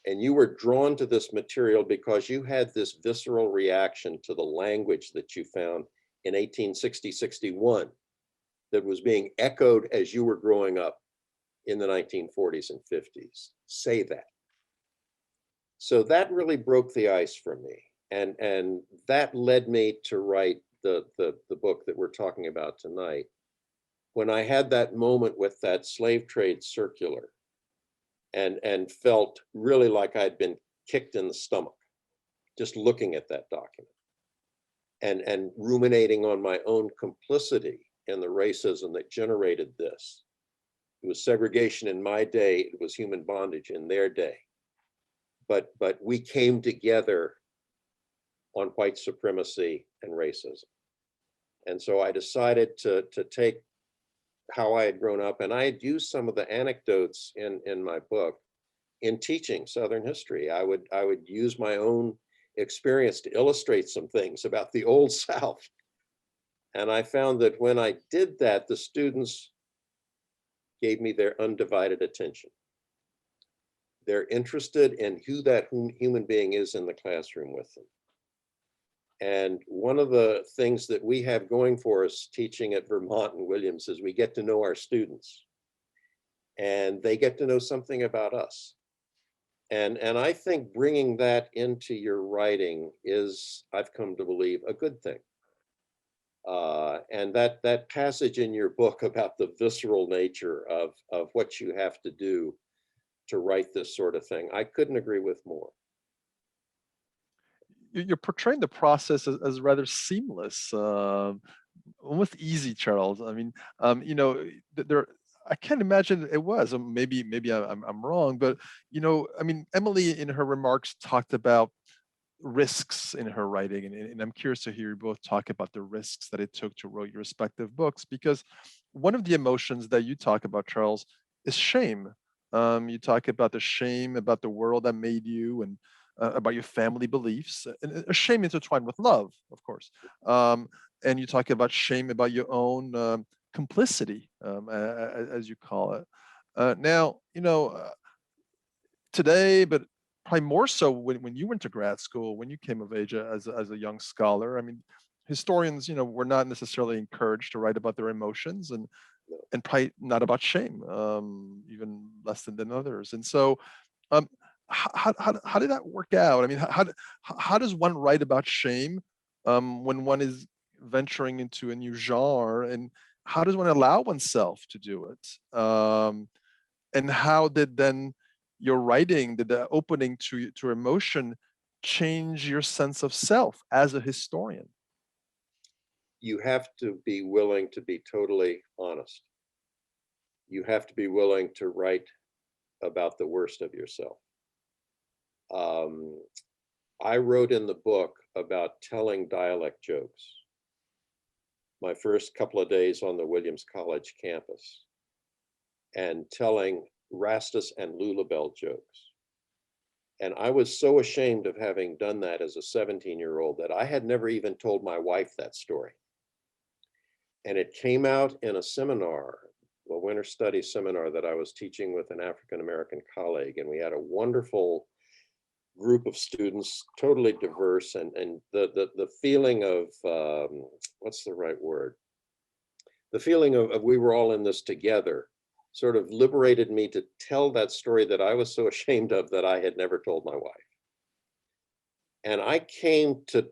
And you were drawn to this material because you had this visceral reaction to the language that you found in 1860-61 that was being echoed as you were growing up in the 1940s and 50s. Say that. So that really broke the ice for me. And that led me to write the book that we're talking about tonight. When I had that moment with that slave trade circular and felt really like I'd been kicked in the stomach, just looking at that document and ruminating on my own complicity in the racism that generated this. It was segregation in my day, it was human bondage in their day. But we came together on white supremacy and racism. And so I decided to take how I had grown up, and I had used some of the anecdotes in my book in teaching Southern history. I would use my own experience to illustrate some things about the Old South. And I found that when I did that, the students gave me their undivided attention. They're interested in who that human being is in the classroom with them. And one of the things that we have going for us teaching at Vermont and Williams is we get to know our students, and they get to know something about us. And I think bringing that into your writing is, I've come to believe, a good thing. And that passage in your book about the visceral nature of what you have to do to write this sort of thing, I couldn't agree with more. You're portraying the process as rather seamless, almost easy, Charles. I mean, there. I can't imagine it was. Maybe I'm wrong, but I mean, Emily in her remarks talked about risks in her writing, and I'm curious to hear you both talk about the risks that it took to write your respective books, because one of the emotions that you talk about, Charles, is shame. You talk about the shame about the world that made you, and about your family beliefs, and a shame intertwined with love, of course. And you talk about shame about your own complicity, as you call it. Now, today, but probably more so when you went to grad school, when you came of age as a young scholar. I mean, historians, were not necessarily encouraged to write about their emotions, and and probably not about shame, even less than others. And so, how did that work out? I mean, how does one write about shame when one is venturing into a new genre, and how does one allow oneself to do it? And how did then your writing, did the opening to emotion change your sense of self as a historian? You have to be willing to be totally honest. You have to be willing to write about the worst of yourself. I wrote in the book about telling dialect jokes my first couple of days on the Williams College campus, and telling Rastus and Lulabelle jokes. And I was so ashamed of having done that as a 17-year-old that I had never even told my wife that story. And it came out in a seminar, a winter study seminar that I was teaching with an African-American colleague. And we had a wonderful group of students, totally diverse. And the feeling of, what's the right word? The feeling of we were all in this together sort of liberated me to tell that story that I was so ashamed of that I had never told my wife. And I came to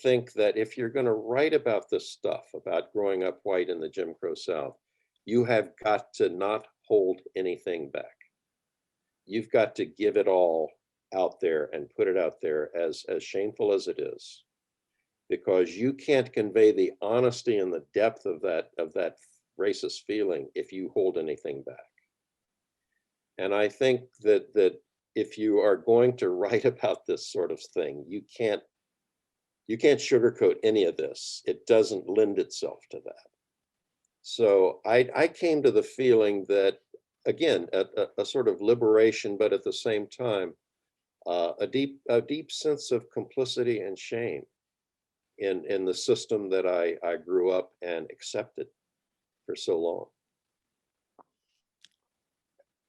think that if you're going to write about this stuff, about growing up white in the Jim Crow South, you have got to not hold anything back. You've got to give it all out there and put it out there, as shameful as it is, because you can't convey the honesty and the depth of that racist feeling if you hold anything back. And I think that if you are going to write about this sort of thing, you can't sugarcoat any of this. It doesn't lend itself to that. So I came to the feeling that, again, a sort of liberation, but at the same time, a deep sense of complicity and shame in the system that I grew up and accepted for so long.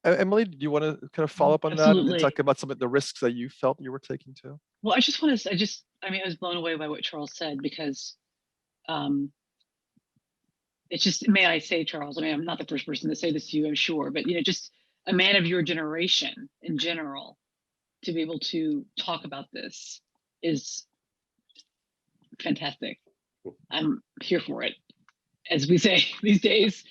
Emily, do you want to kind of follow up on that and talk about some of the risks that you felt you were taking too? Well, I was blown away by what Charles said, because it's just, may I say, Charles, I mean, I'm not the first person to say this to you, I'm sure, but, just a man of your generation in general, to be able to talk about this is fantastic. I'm here for it, as we say these days.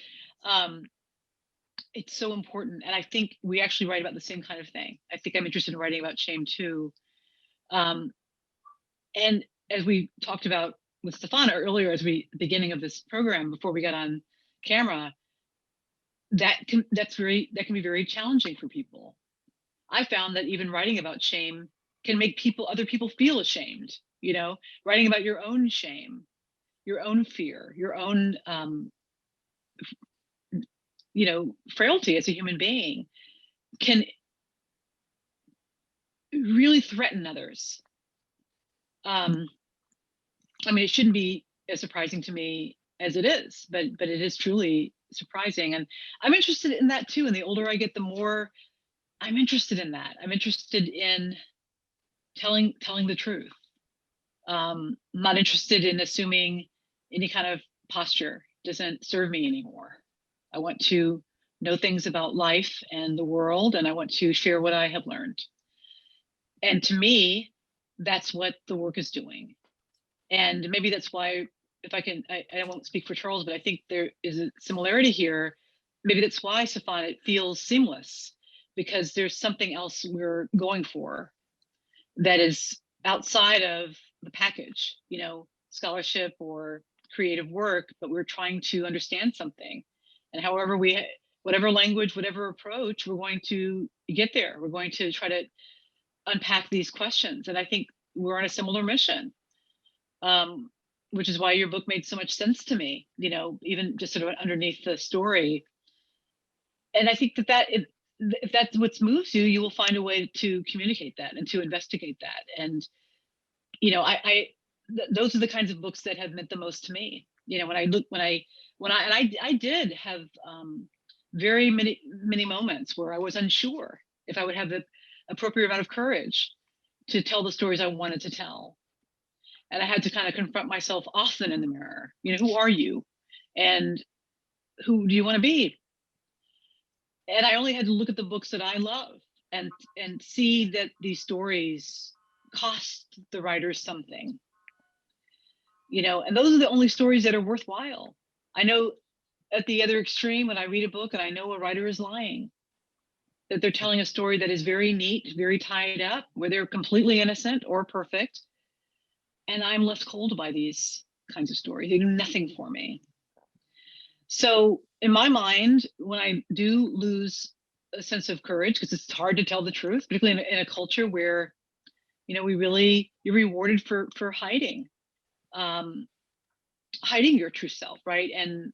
It's so important. And I think we actually write about the same kind of thing. I think I'm interested in writing about shame too. And as we talked about with Stéphane earlier, beginning of this program, before we got on camera, that can be very challenging for people. I found that even writing about shame can make other people feel ashamed. Writing about your own shame, your own fear, your own frailty as a human being can really threaten others. I mean, it shouldn't be as surprising to me as it is, but it is truly surprising. And I'm interested in that too. And the older I get, the more I'm interested in that. I'm interested in telling the truth. I'm not interested in assuming any kind of posture doesn't serve me anymore. I want to know things about life and the world, and I want to share what I have learned. And to me, that's what the work is doing. And maybe that's why, if I can, I won't speak for Charles, but I think there is a similarity here. Maybe that's why, Stéphane, it feels seamless, because there's something else we're going for that is outside of the package, scholarship or creative work, but we're trying to understand something. And whatever language, whatever approach, we're going to get there. We're going to try to unpack these questions. And I think we're on a similar mission, which is why your book made so much sense to me, even just sort of underneath the story. And I think if that's what moves you, you will find a way to communicate that and to investigate that. And, those are the kinds of books that have meant the most to me. I did have very many moments where I was unsure if I would have the appropriate amount of courage to tell the stories I wanted to tell. And I had to kind of confront myself often in the mirror. Who are you? And who do you want to be? And I only had to look at the books that I love and see that these stories cost the writers something, and those are the only stories that are worthwhile. I know at the other extreme, when I read a book and I know a writer is lying, that they're telling a story that is very neat, very tied up, where they're completely innocent or perfect. And I'm left cold by these kinds of stories. They do nothing for me. So in my mind, when I do lose a sense of courage, because it's hard to tell the truth, particularly in a culture where, you're rewarded for hiding your true self, right? And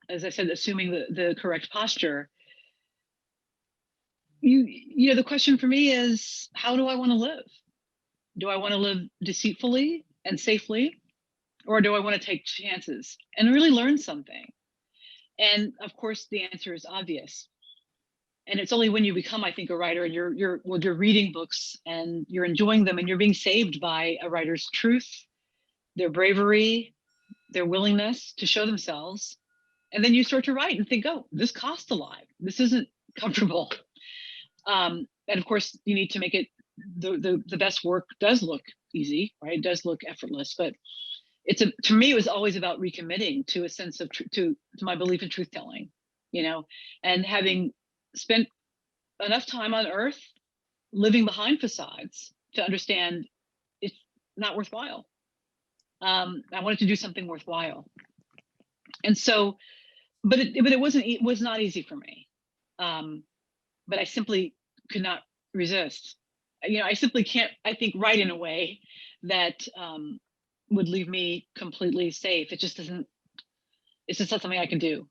as I said, assuming the correct posture. The question for me is, how do I want to live? Do I want to live deceitfully and safely, or do I want to take chances and really learn something? And of course, the answer is obvious. And it's only when you become, I think, a writer and you're reading books and you're enjoying them and you're being saved by a writer's truth, their bravery, their willingness to show themselves. And then you start to write and think, oh, this costs a lot. This isn't comfortable. And of course, you need to make it, the best work does look easy, right? It does look effortless, but to me, it was always about recommitting to a sense of to my belief in truth telling, and having spent enough time on earth living behind facades to understand it's not worthwhile. I wanted to do something worthwhile. And so, but it was not easy for me. But I simply could not resist. I simply can't, I think, write in a way that would leave me completely safe. It's just not something I can do.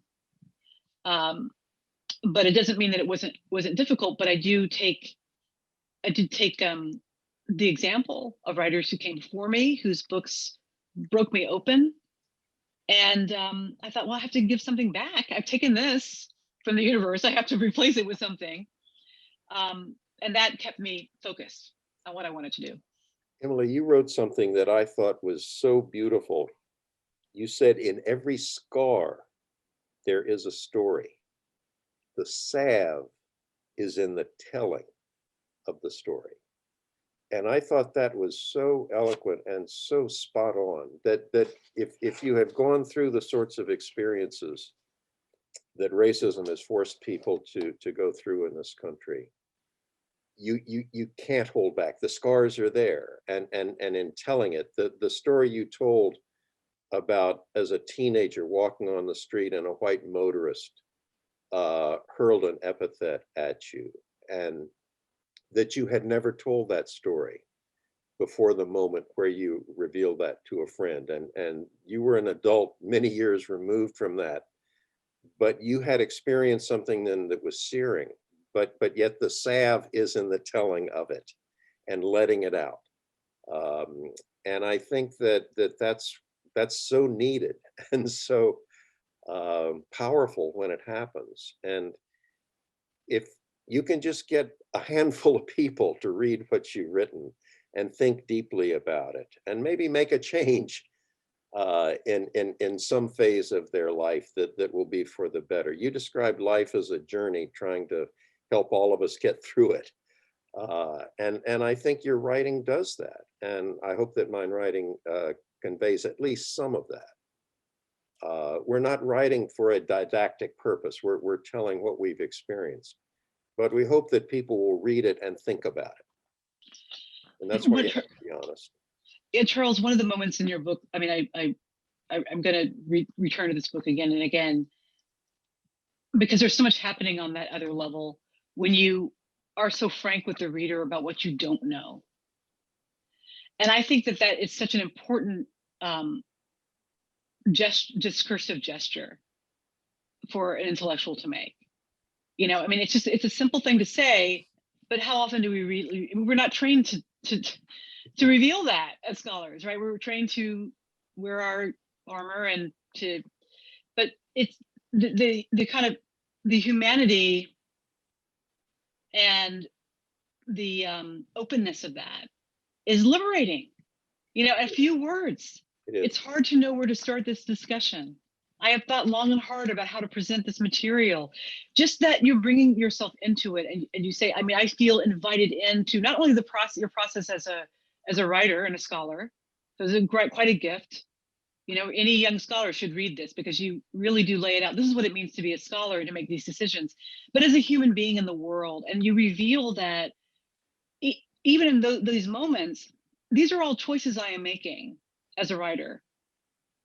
But it doesn't mean that it wasn't difficult, but I did take the example of writers who came before me, whose books broke me open. And I thought, well, I have to give something back. I've taken this from the universe. I have to replace it with something. And that kept me focused on what I wanted to do. Emily, you wrote something that I thought was so beautiful. You said, in every scar, there is a story. The salve is in the telling of the story. And I thought that was so eloquent and so spot on, that if you have gone through the sorts of experiences that racism has forced people to go through in this country, you can't hold back. The scars are there. And in telling it, the story you told about as a teenager walking on the street and a white motorist hurled an epithet at you, and that you had never told that story before the moment where you revealed that to a friend. And you were an adult many years removed from that, but you had experienced something then that was searing, but yet the salve is in the telling of it and letting it out. And I think that's so needed and so powerful when it happens. And if you can just get a handful of people to read what you've written and think deeply about it and maybe make a change in some phase of their life that will be for the better. You described life as a journey, trying to help all of us get through it. And I think your writing does that. And I hope that my writing conveys at least some of that. We're not writing for a didactic purpose. We're telling what we've experienced, but we hope that people will read it and think about it. And that's why you have to be honest. Yeah, Charles, one of the moments in your book, I mean, I'm going to return to this book again and again, because there's so much happening on that other level when you are so frank with the reader about what you don't know. And I think that is such an important discursive gesture for an intellectual to make. I mean, it's a simple thing to say, but how often do we really, we're not trained to reveal that as scholars, right? We're trained to wear our armor but it's the kind of the humanity and the openness of that is liberating. A few words. It's hard to know where to start this discussion. I have thought long and hard about how to present this material. Just that you're bringing yourself into it, and you say, I mean, I feel invited into not only the process, your process as a writer and a scholar. So it's quite a gift. You know, any young scholar should read this because you really do lay it out. This is what it means to be a scholar and to make these decisions. But as a human being in the world, and you reveal that even in these moments, these are all choices I am making as a writer.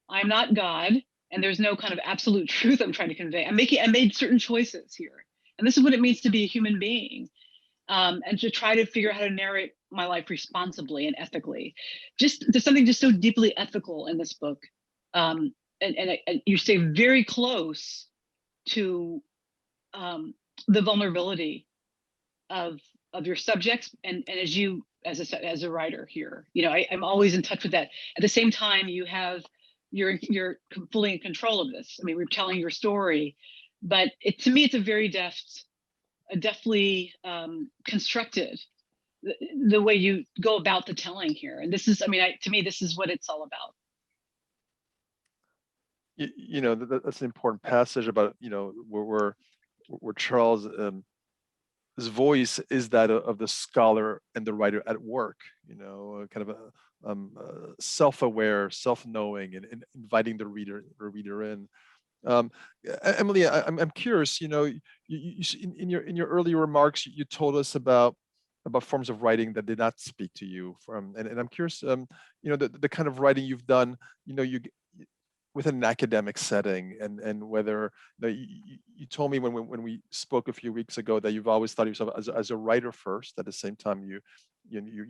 I'm not God, and there's no kind of absolute truth I'm trying to convey. I made certain choices here, and this is what it means to be a human being, and to try to figure out how to narrate my life responsibly and ethically. There's something just so deeply ethical in this book, and you stay very close to the vulnerability of your subjects, and as you as a writer here, you know, I'm always in touch with that. At the same time, you're fully in control of this. I mean, we're telling your story, but to me, it's a very deftly constructed the way you go about the telling here. And this is, I mean, to me, this is what it's all about. You know, that's an important passage about, you know, where Charles, his voice is that of the scholar and the writer at work, you know, kind of a self-aware, self-knowing, and inviting the reader in. Emily, I'm curious. You know, in your earlier remarks, you told us about forms of writing that did not speak to you. And I'm curious. You know, the kind of writing you've done. You know, within an academic setting, and whether you told me when we spoke a few weeks ago that you've always thought of yourself as a writer first. At the same time, you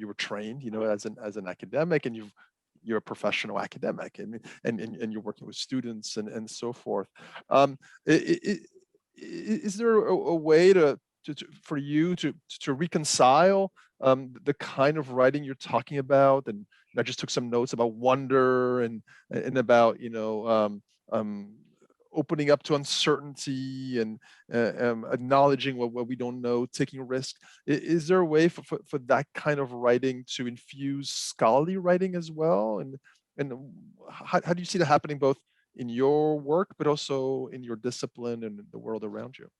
were trained, you know, as an academic, and you're a professional academic, and you're working with students and so forth. Is there a way for you to reconcile the kind of writing you're talking about? And I just took some notes about wonder and about, you know, opening up to uncertainty and acknowledging what we don't know, taking risks. Is there a way for that kind of writing to infuse scholarly writing as well? And how do you see that happening both in your work, but also in your discipline and the world around you?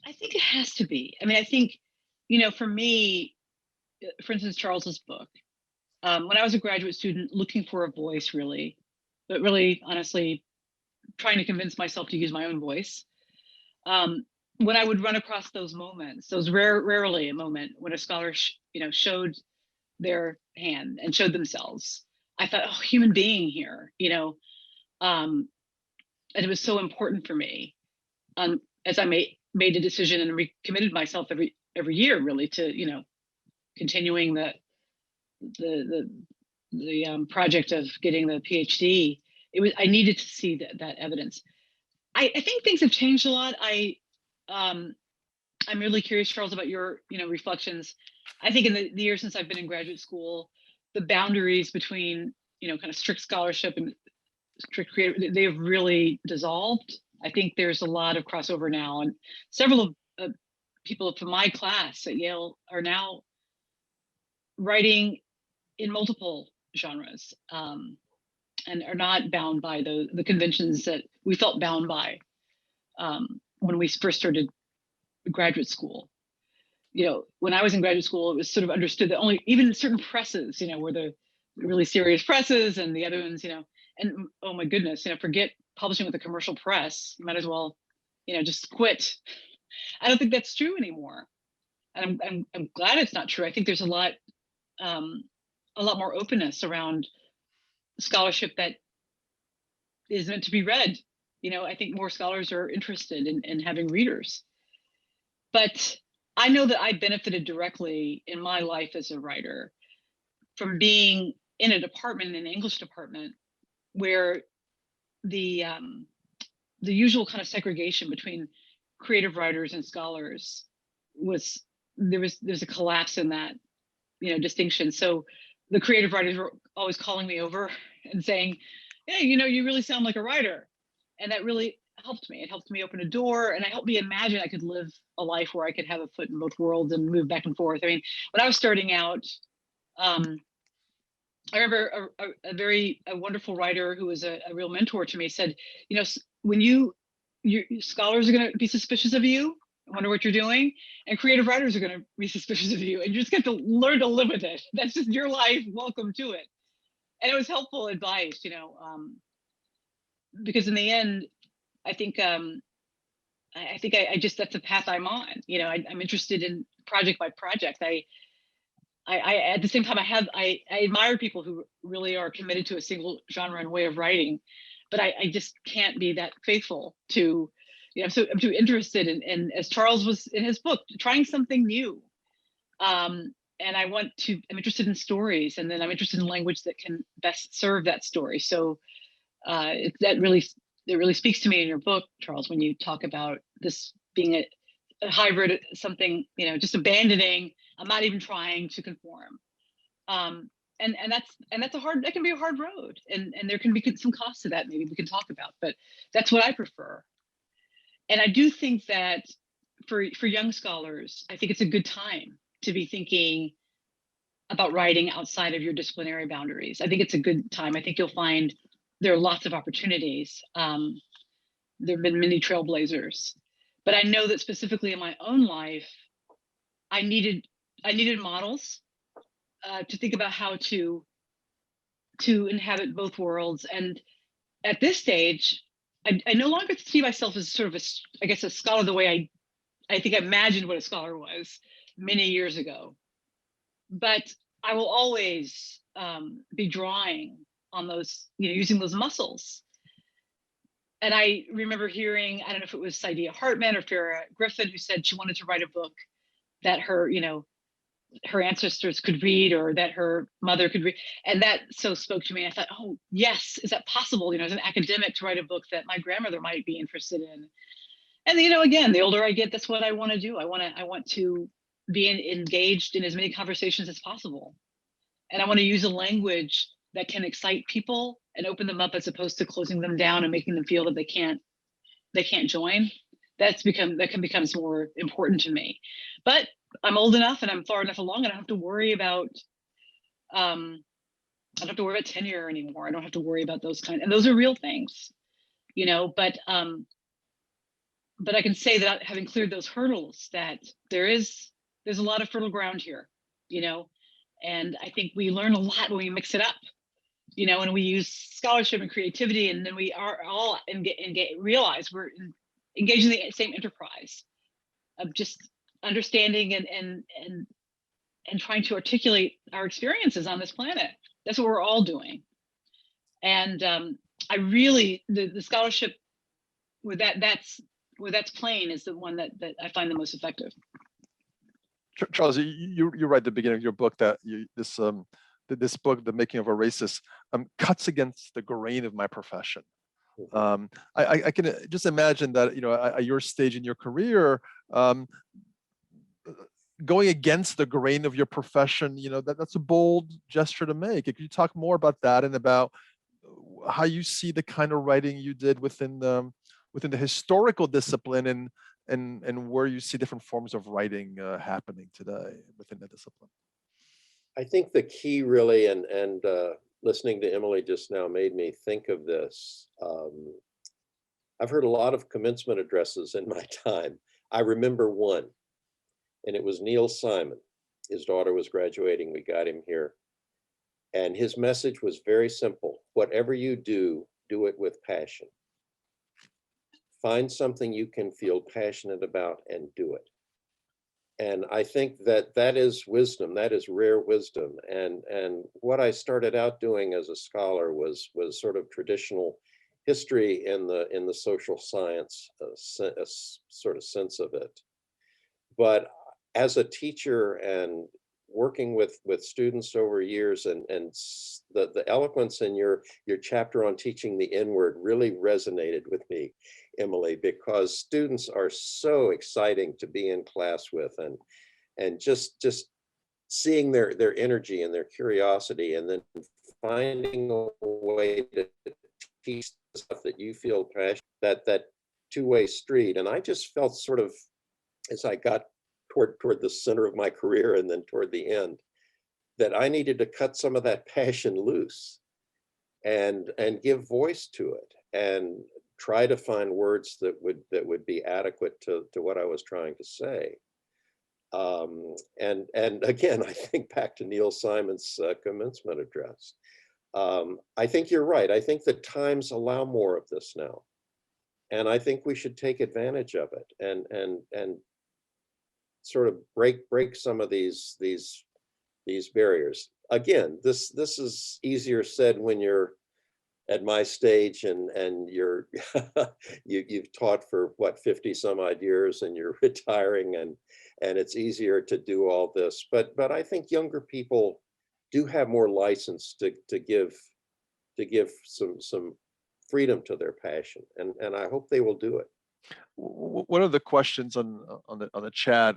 I think it has to be. I mean, I think, you know, for me, for instance, Charles's book, when I was a graduate student looking for a voice, really, but really, honestly, trying to convince myself to use my own voice. When I would run across those moments, those rarely a moment when a scholar, you know, showed their hand and showed themselves, I thought, oh, human being here, you know, and it was so important for me. As I made a decision and recommitted myself every year, really, to, you know, continuing the project of getting the PhD. I needed to see that evidence. I think things have changed a lot. I'm really curious, Charles, about your, you know, reflections. I think in the years since I've been in graduate school, the boundaries between, you know, kind of strict scholarship and strict creative, they have really dissolved. I think there's a lot of crossover now, and several of people from my class at Yale are now writing in multiple genres, and are not bound by the conventions that we felt bound by when we first started graduate school. You know, when I was in graduate school, it was sort of understood that only even certain presses, you know, were the really serious presses, and the other ones, you know, and oh my goodness, you know, forget publishing with a commercial press. You might as well, you know, just quit. I don't think that's true anymore, and I'm glad it's not true. I think there's a lot more openness around scholarship that is meant to be read. You know, I think more scholars are interested in having readers. But I know that I benefited directly in my life as a writer from being in a department, an English department, where the usual kind of segregation between creative writers and scholars there's a collapse in that, you know, distinction. So the creative writers were always calling me over and saying, hey, you know, you really sound like a writer. And that really helped me. It helped me open a door, and it helped me imagine I could live a life where I could have a foot in both worlds and move back and forth. I mean, when I was starting out, I remember a wonderful writer who was a real mentor to me said, you know, when your scholars are going to be suspicious of you, wonder what you're doing, and creative writers are going to be suspicious of you, and you just get to learn to live with it. That's just your life. Welcome to it. And it was helpful advice, you know, because in the end, I think I just, that's the path I'm on. You know, I'm interested in project by project. I at the same time, I admire people who really are committed to a single genre and way of writing, but I just can't be that faithful to, you know, I'm too interested in, as Charles was in his book, trying something new. And I'm interested in stories, and then I'm interested in language that can best serve that story. So it really speaks to me in your book, Charles, when you talk about this being a hybrid, something, you know, just abandoning, I'm not even trying to conform. And that can be a hard road, and there can be some cost to that, maybe we can talk about, but that's what I prefer. And I do think that for young scholars, I think it's a good time to be thinking about writing outside of your disciplinary boundaries. I think it's a good time. I think you'll find there are lots of opportunities. There have been many trailblazers, but I know that specifically in my own life, I needed models to think about how to inhabit both worlds. And at this stage, I no longer see myself as sort of a scholar the way I think I imagined what a scholar was many years ago. But I will always be drawing on those, you know, using those muscles. And I remember hearing, I don't know if it was Saidiya Hartman or Farah Griffin, who said she wanted to write a book that her ancestors could read, or that her mother could read. And that so spoke to me. I thought, oh, yes, is that possible? You know, as an academic, to write a book that my grandmother might be interested in. And, you know, again, the older I get, that's what I want to do. I want to be engaged in as many conversations as possible. And I want to use a language that can excite people and open them up, as opposed to closing them down and making them feel that they can't join. That becomes more important to me. But I'm old enough and I'm far enough along, and I don't have to worry about tenure anymore. I don't have to worry about those and those are real things, you know. But I can say that having cleared those hurdles, that there's a lot of fertile ground here, you know. And I think we learn a lot when we mix it up, you know, and we use scholarship and creativity, and then we are all realize we're engaged in the same enterprise of just understanding and trying to articulate our experiences on this planet. That's what we're all doing. And I really, the scholarship where that's plain is the one that I find the most effective. Charles, you write at the beginning of your book that this book, The Making of a Racist, cuts against the grain of my profession. I can just imagine that, you know, at your stage in your career, going against the grain of your profession, you know, that's a bold gesture to make. Could you talk more about that, and about how you see the kind of writing you did within the historical discipline, and where you see different forms of writing happening today within the discipline? I think the key really, and listening to Emily just now made me think of this. I've heard a lot of commencement addresses in my time. I remember one, and it was Neil Simon. His daughter was graduating. We got him here. And his message was very simple. Whatever you do, do it with passion. Find something you can feel passionate about and do it. And I think that is wisdom. That is rare wisdom. And what I started out doing as a scholar was sort of traditional history in the social science sort of sense of it. But as a teacher and working with students over years, and the eloquence in your chapter on teaching the N-word really resonated with me, Emily, because students are so exciting to be in class with, and just seeing their energy and their curiosity, and then finding a way to teach the stuff that you feel passionate, that two-way street. And I just felt sort of, as I got toward the center of my career and then toward the end, that I needed to cut some of that passion loose and give voice to it and try to find words that would be adequate to what I was trying to say. And again, I think back to Neil Simon's commencement address. I think you're right. I think the times allow more of this now, and I think we should take advantage of it and sort of break some of these barriers. Again, this is easier said when you're at my stage and you're you've taught for what, 50 some odd years, and you're retiring, and it's easier to do all this. But I think younger people do have more license to give some freedom to their passion, and I hope they will do it. One of the questions on the chat,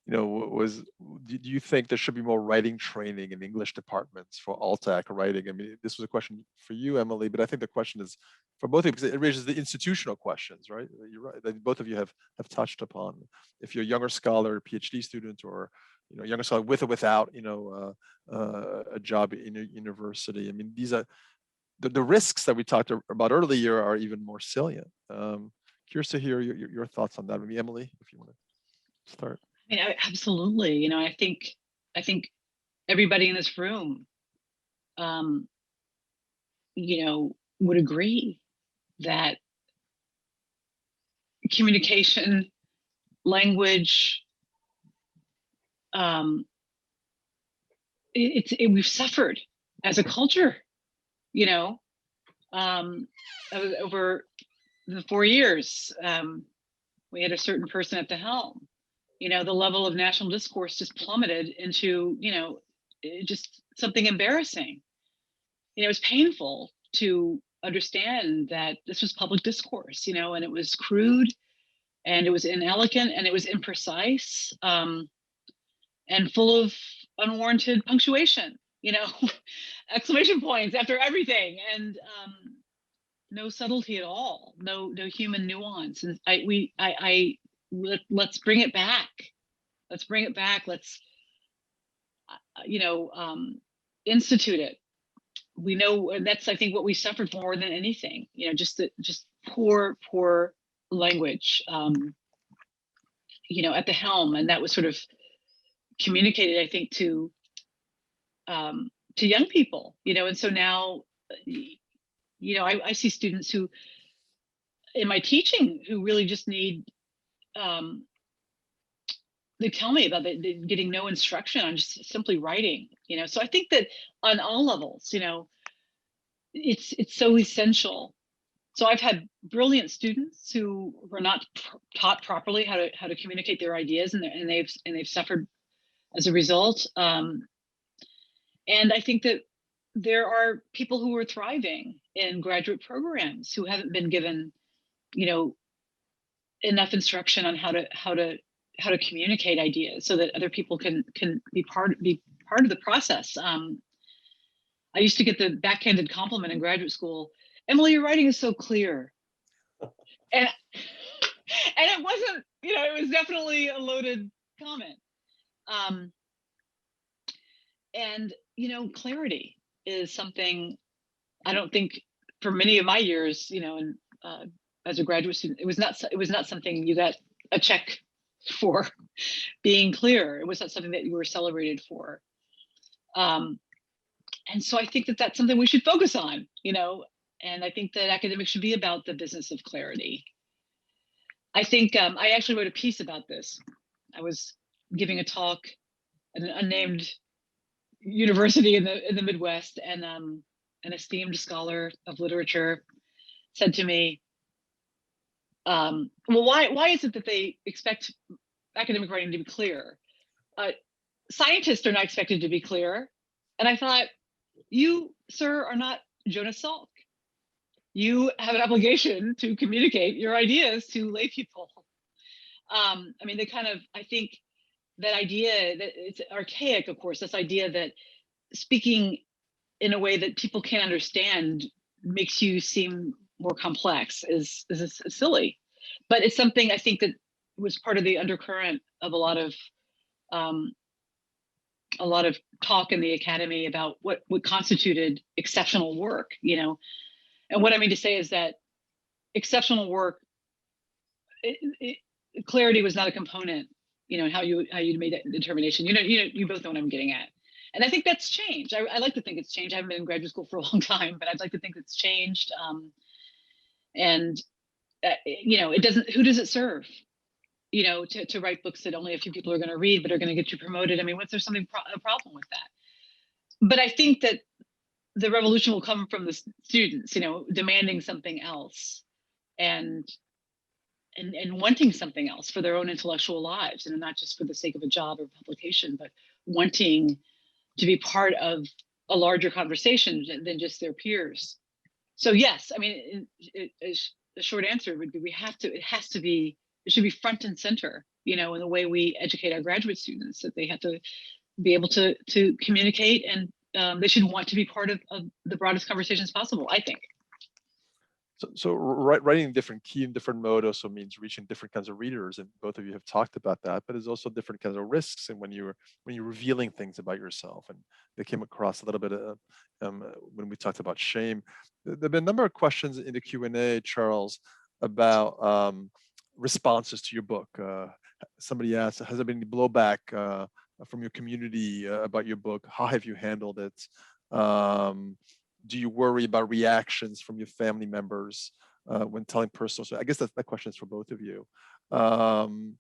was, do you think there should be more writing training in English departments for alt-ac writing? I mean, this was a question for you, Emily, but I think the question is for both of you, because it raises the institutional questions, right? You're right, that both of you have touched upon. If you're a younger scholar, PhD student, or younger scholar with or without a job in a university, I mean, these are the risks that we talked about earlier are even more salient. Curious to hear your thoughts on that. Maybe Emily, if you want to start. I mean, absolutely. I think everybody in this room, would agree that communication, language, we've suffered as a culture, over the 4 years. We had a certain person at the helm. The level of national discourse just plummeted into, just something embarrassing. It was painful to understand that this was public discourse, and it was crude, and it was inelegant, and it was imprecise, and full of unwarranted punctuation, exclamation points after everything, and no subtlety at all, no human nuance. And let's bring it back. Let's bring it back. Let's, institute it. We know, and that's, I think, what we suffered more than anything. Just poor language. At the helm, and that was sort of communicated, I think, to young people. And so now, I see students who, in my teaching, who really just need. They tell me about getting no instruction on just simply writing, so I think that on all levels, it's so essential. So I've had brilliant students who were not taught properly how to communicate their ideas, and they've suffered as a result. And I think that there are people who are thriving in graduate programs who haven't been given, enough instruction on how to communicate ideas so that other people can be part of the process. I used to get the backhanded compliment in graduate school, "Emily, your writing is so clear," and it wasn't, it was definitely a loaded comment. And clarity is something I don't think for many of my years, and as a graduate student, it was not something you got a check for being clear. It was not something that you were celebrated for. And so I think that that's something we should focus on, and I think that academics should be about the business of clarity. I think I actually wrote a piece about this. I was giving a talk at an unnamed university in the Midwest, and an esteemed scholar of literature said to me, well, why is it that they expect academic writing to be clear? Scientists are not expected to be clear. And I thought, you, sir, are not Jonas Salk. You have an obligation to communicate your ideas to lay people. I think that idea, that it's archaic, of course, this idea that speaking in a way that people can't understand makes you seem more complex is silly. But it's something I think that was part of the undercurrent of a lot of a lot of talk in the academy about what constituted exceptional work, you know. And what I mean to say is that exceptional work, clarity was not a component, you know, how you made that determination. You both know what I'm getting at. And I think that's changed. I like to think it's changed. I haven't been in graduate school for a long time, but I'd like to think it's changed. And you know, it doesn't. Who does it serve? You know, to write books that only a few people are going to read, but are going to get you promoted. I mean, what's there something a problem with that? But I think that the revolution will come from the students, you know, demanding something else, and wanting something else for their own intellectual lives, and not just for the sake of a job or publication, but wanting to be part of a larger conversation than just their peers. So yes, I mean, the short answer would be it should be front and center, you know, in the way we educate our graduate students, that they have to be able to communicate, and they should want to be part of the broadest conversations possible, I think. So writing in different key and different mode also means reaching different kinds of readers, and both of you have talked about that. But there's also different kinds of risks, and when you're revealing things about yourself, and they came across a little bit when we talked about shame. There've been a number of questions in the Q&A, Charles, about responses to your book. Somebody asked, has there been any blowback from your community about your book? How have you handled it? Do you worry about reactions from your family members when telling personal stories? I guess that question is for both of you. I'm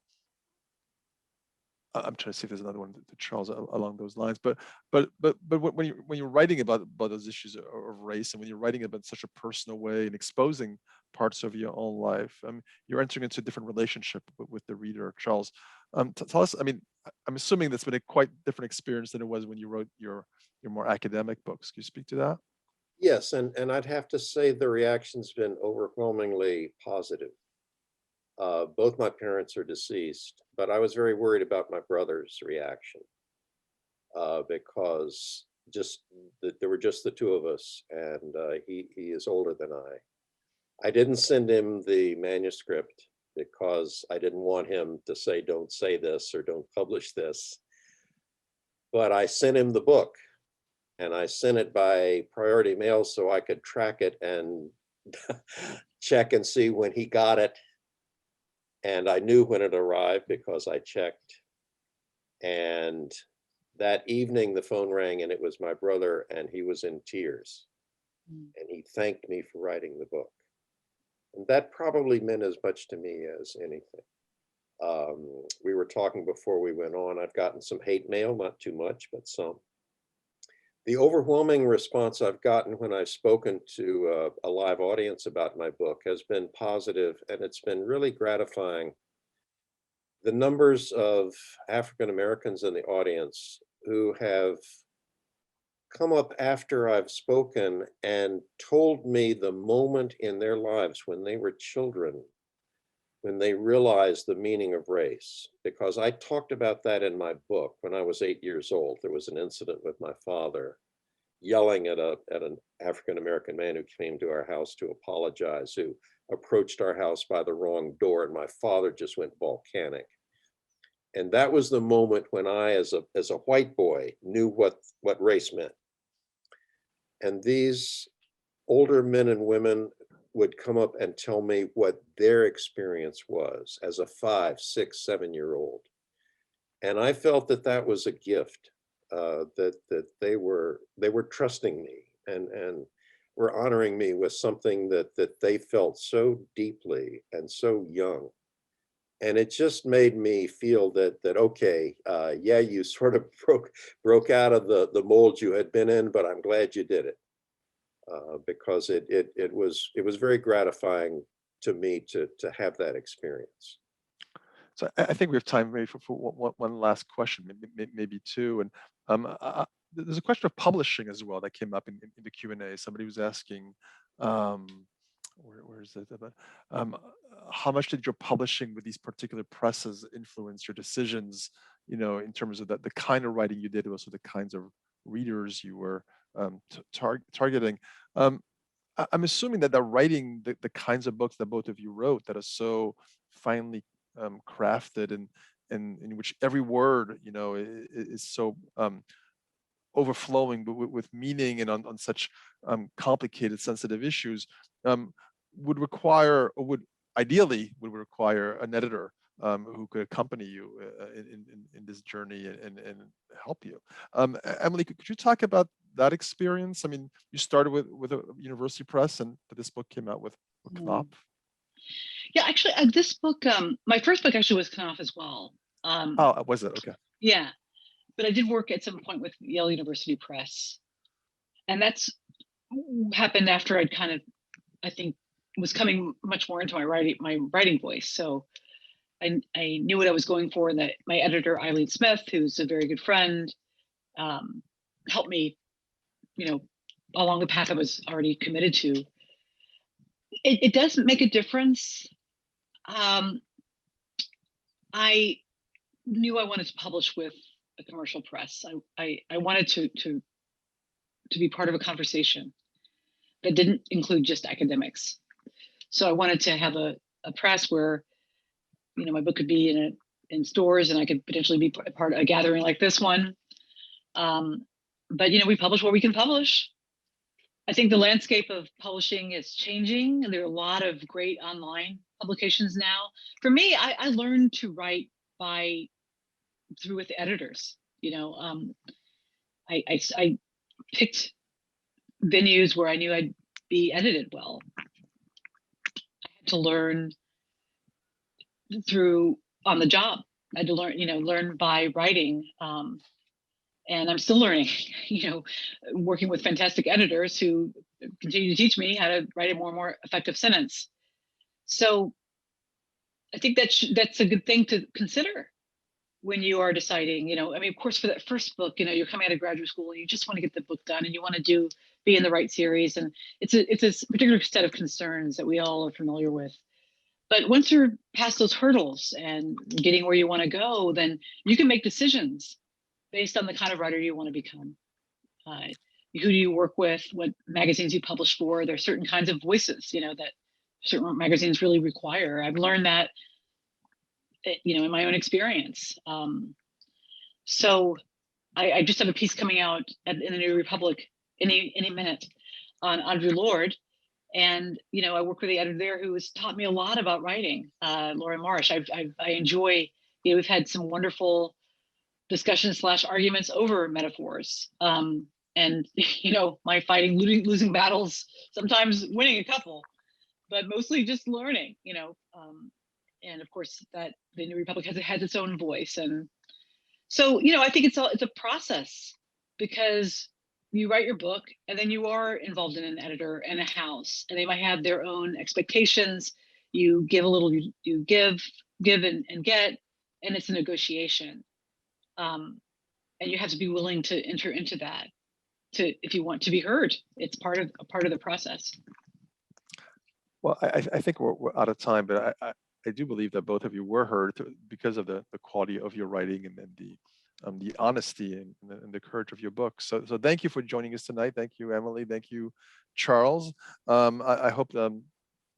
trying to see if there's another one to Charles along those lines. But when you're writing about those issues of race, and when you're writing about such a personal way and exposing parts of your own life, you're entering into a different relationship with the reader. Charles, tell us. I mean, I'm assuming that's been a quite different experience than it was when you wrote your more academic books. Can you speak to that? Yes, and I'd have to say the reaction's been overwhelmingly positive. Both my parents are deceased, but I was very worried about my brother's reaction because there were just the two of us, and he is older than I. I didn't send him the manuscript because I didn't want him to say, don't say this or don't publish this, but I sent him the book. And I sent it by priority mail so I could track it and check and see when he got it. And I knew when it arrived because I checked. And that evening the phone rang, and it was my brother, and he was in tears. And he thanked me for writing the book. And that probably meant as much to me as anything. We were talking before we went on. I've gotten some hate mail, not too much, but some. The overwhelming response I've gotten when I've spoken to a live audience about my book has been positive, and it's been really gratifying. The numbers of African Americans in the audience who have come up after I've spoken and told me the moment in their lives when they were children, when they realized the meaning of race, because I talked about that in my book. When I was 8 years old, there was an incident with my father yelling at an African-American man who came to our house to apologize, who approached our house by the wrong door, and my father just went volcanic. And that was the moment when I, as a white boy, knew what race meant. And these older men and women would come up and tell me what their experience was as a 5, 6, 7-year-old. And I felt that that was a gift, that they were trusting me and were honoring me with something that they felt so deeply and so young. And it just made me feel that okay, yeah, you sort of broke out of the mold you had been in, but I'm glad you did it. Because it was very gratifying to me to have that experience. So I think we have time maybe for one last question, maybe two. And there's a question of publishing as well that came up in the Q&A. Somebody was asking, where is it? How much did your publishing with these particular presses influence your decisions, you know, in terms of the kind of writing you did, also the kinds of readers you were targeting? I'm assuming that writing the kinds of books that both of you wrote that are so finely crafted and in which every word, is so overflowing with meaning and on such complicated, sensitive issues, would require, or would ideally would require an editor who could accompany you in this journey and help you. Emily, could you talk about that experience? I mean, you started with a university press, and this book came out with Knopf. Yeah, actually, this book, my first book actually was Knopf as well. Oh, was it? Okay. Yeah, but I did work at some point with Yale University Press, and that's happened after I'd kind of, I think, was coming much more into my writing voice. So I knew what I was going for, and that my editor, Eileen Smith, who's a very good friend, helped me, along the path I was already committed to. It does make a difference. I knew I wanted to publish with a commercial press. I wanted to be part of a conversation that didn't include just academics. So I wanted to have a press where, my book could be in stores, and I could potentially be part of a gathering like this one. But we publish where we can publish. I think the landscape of publishing is changing, and there are a lot of great online publications now. For me, I learned to write through with the editors. I picked venues where I knew I'd be edited well. I had to learn on the job. I had to learn by writing. And I'm still learning, working with fantastic editors who continue to teach me how to write a more and more effective sentence. So I think that's a good thing to consider when you are deciding, of course, for that first book, you're coming out of graduate school and you just want to get the book done, and you want to be in the right series. And it's a particular set of concerns that we all are familiar with. But once you're past those hurdles and getting where you want to go, then you can make decisions based on the kind of writer you want to become. Who do you work with? What magazines you publish for? There are certain kinds of voices, that certain magazines really require. I've learned that, in my own experience. So I just have a piece coming out in the New Republic any minute on Audre Lorde. And, I work with the editor there who has taught me a lot about writing, Laura Marsh. I enjoy, we've had some wonderful discussions / arguments over metaphors. And, my fighting, losing battles, sometimes winning a couple, but mostly just learning, and of course that the New Republic has its own voice. And so, I think it's a process, because you write your book and then you are involved in an editor and a house, and they might have their own expectations. You give a little, you give and get, and it's a negotiation. And you have to be willing to enter into that if you want to be heard. It's part of the process. Well, I think we're out of time, but I do believe that both of you were heard because of the quality of your writing and the honesty and the courage of your book. So thank you for joining us tonight. Thank you, Emily. Thank you, Charles. I hope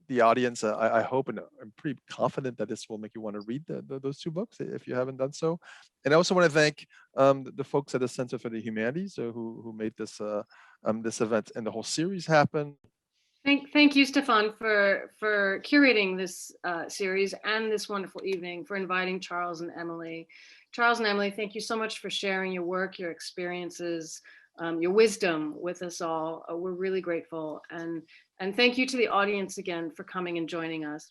the audience, I hope, and I'm pretty confident that this will make you want to read those two books if you haven't done so. And I also want to thank the folks at the Center for the Humanities who made this this event and the whole series happen. Thank you, Stéphane, for curating this series and this wonderful evening, for inviting Charles and Emily. Charles and Emily, thank you so much for sharing your work, your experiences, your wisdom with us all. We're really grateful. And thank you to the audience again for coming and joining us.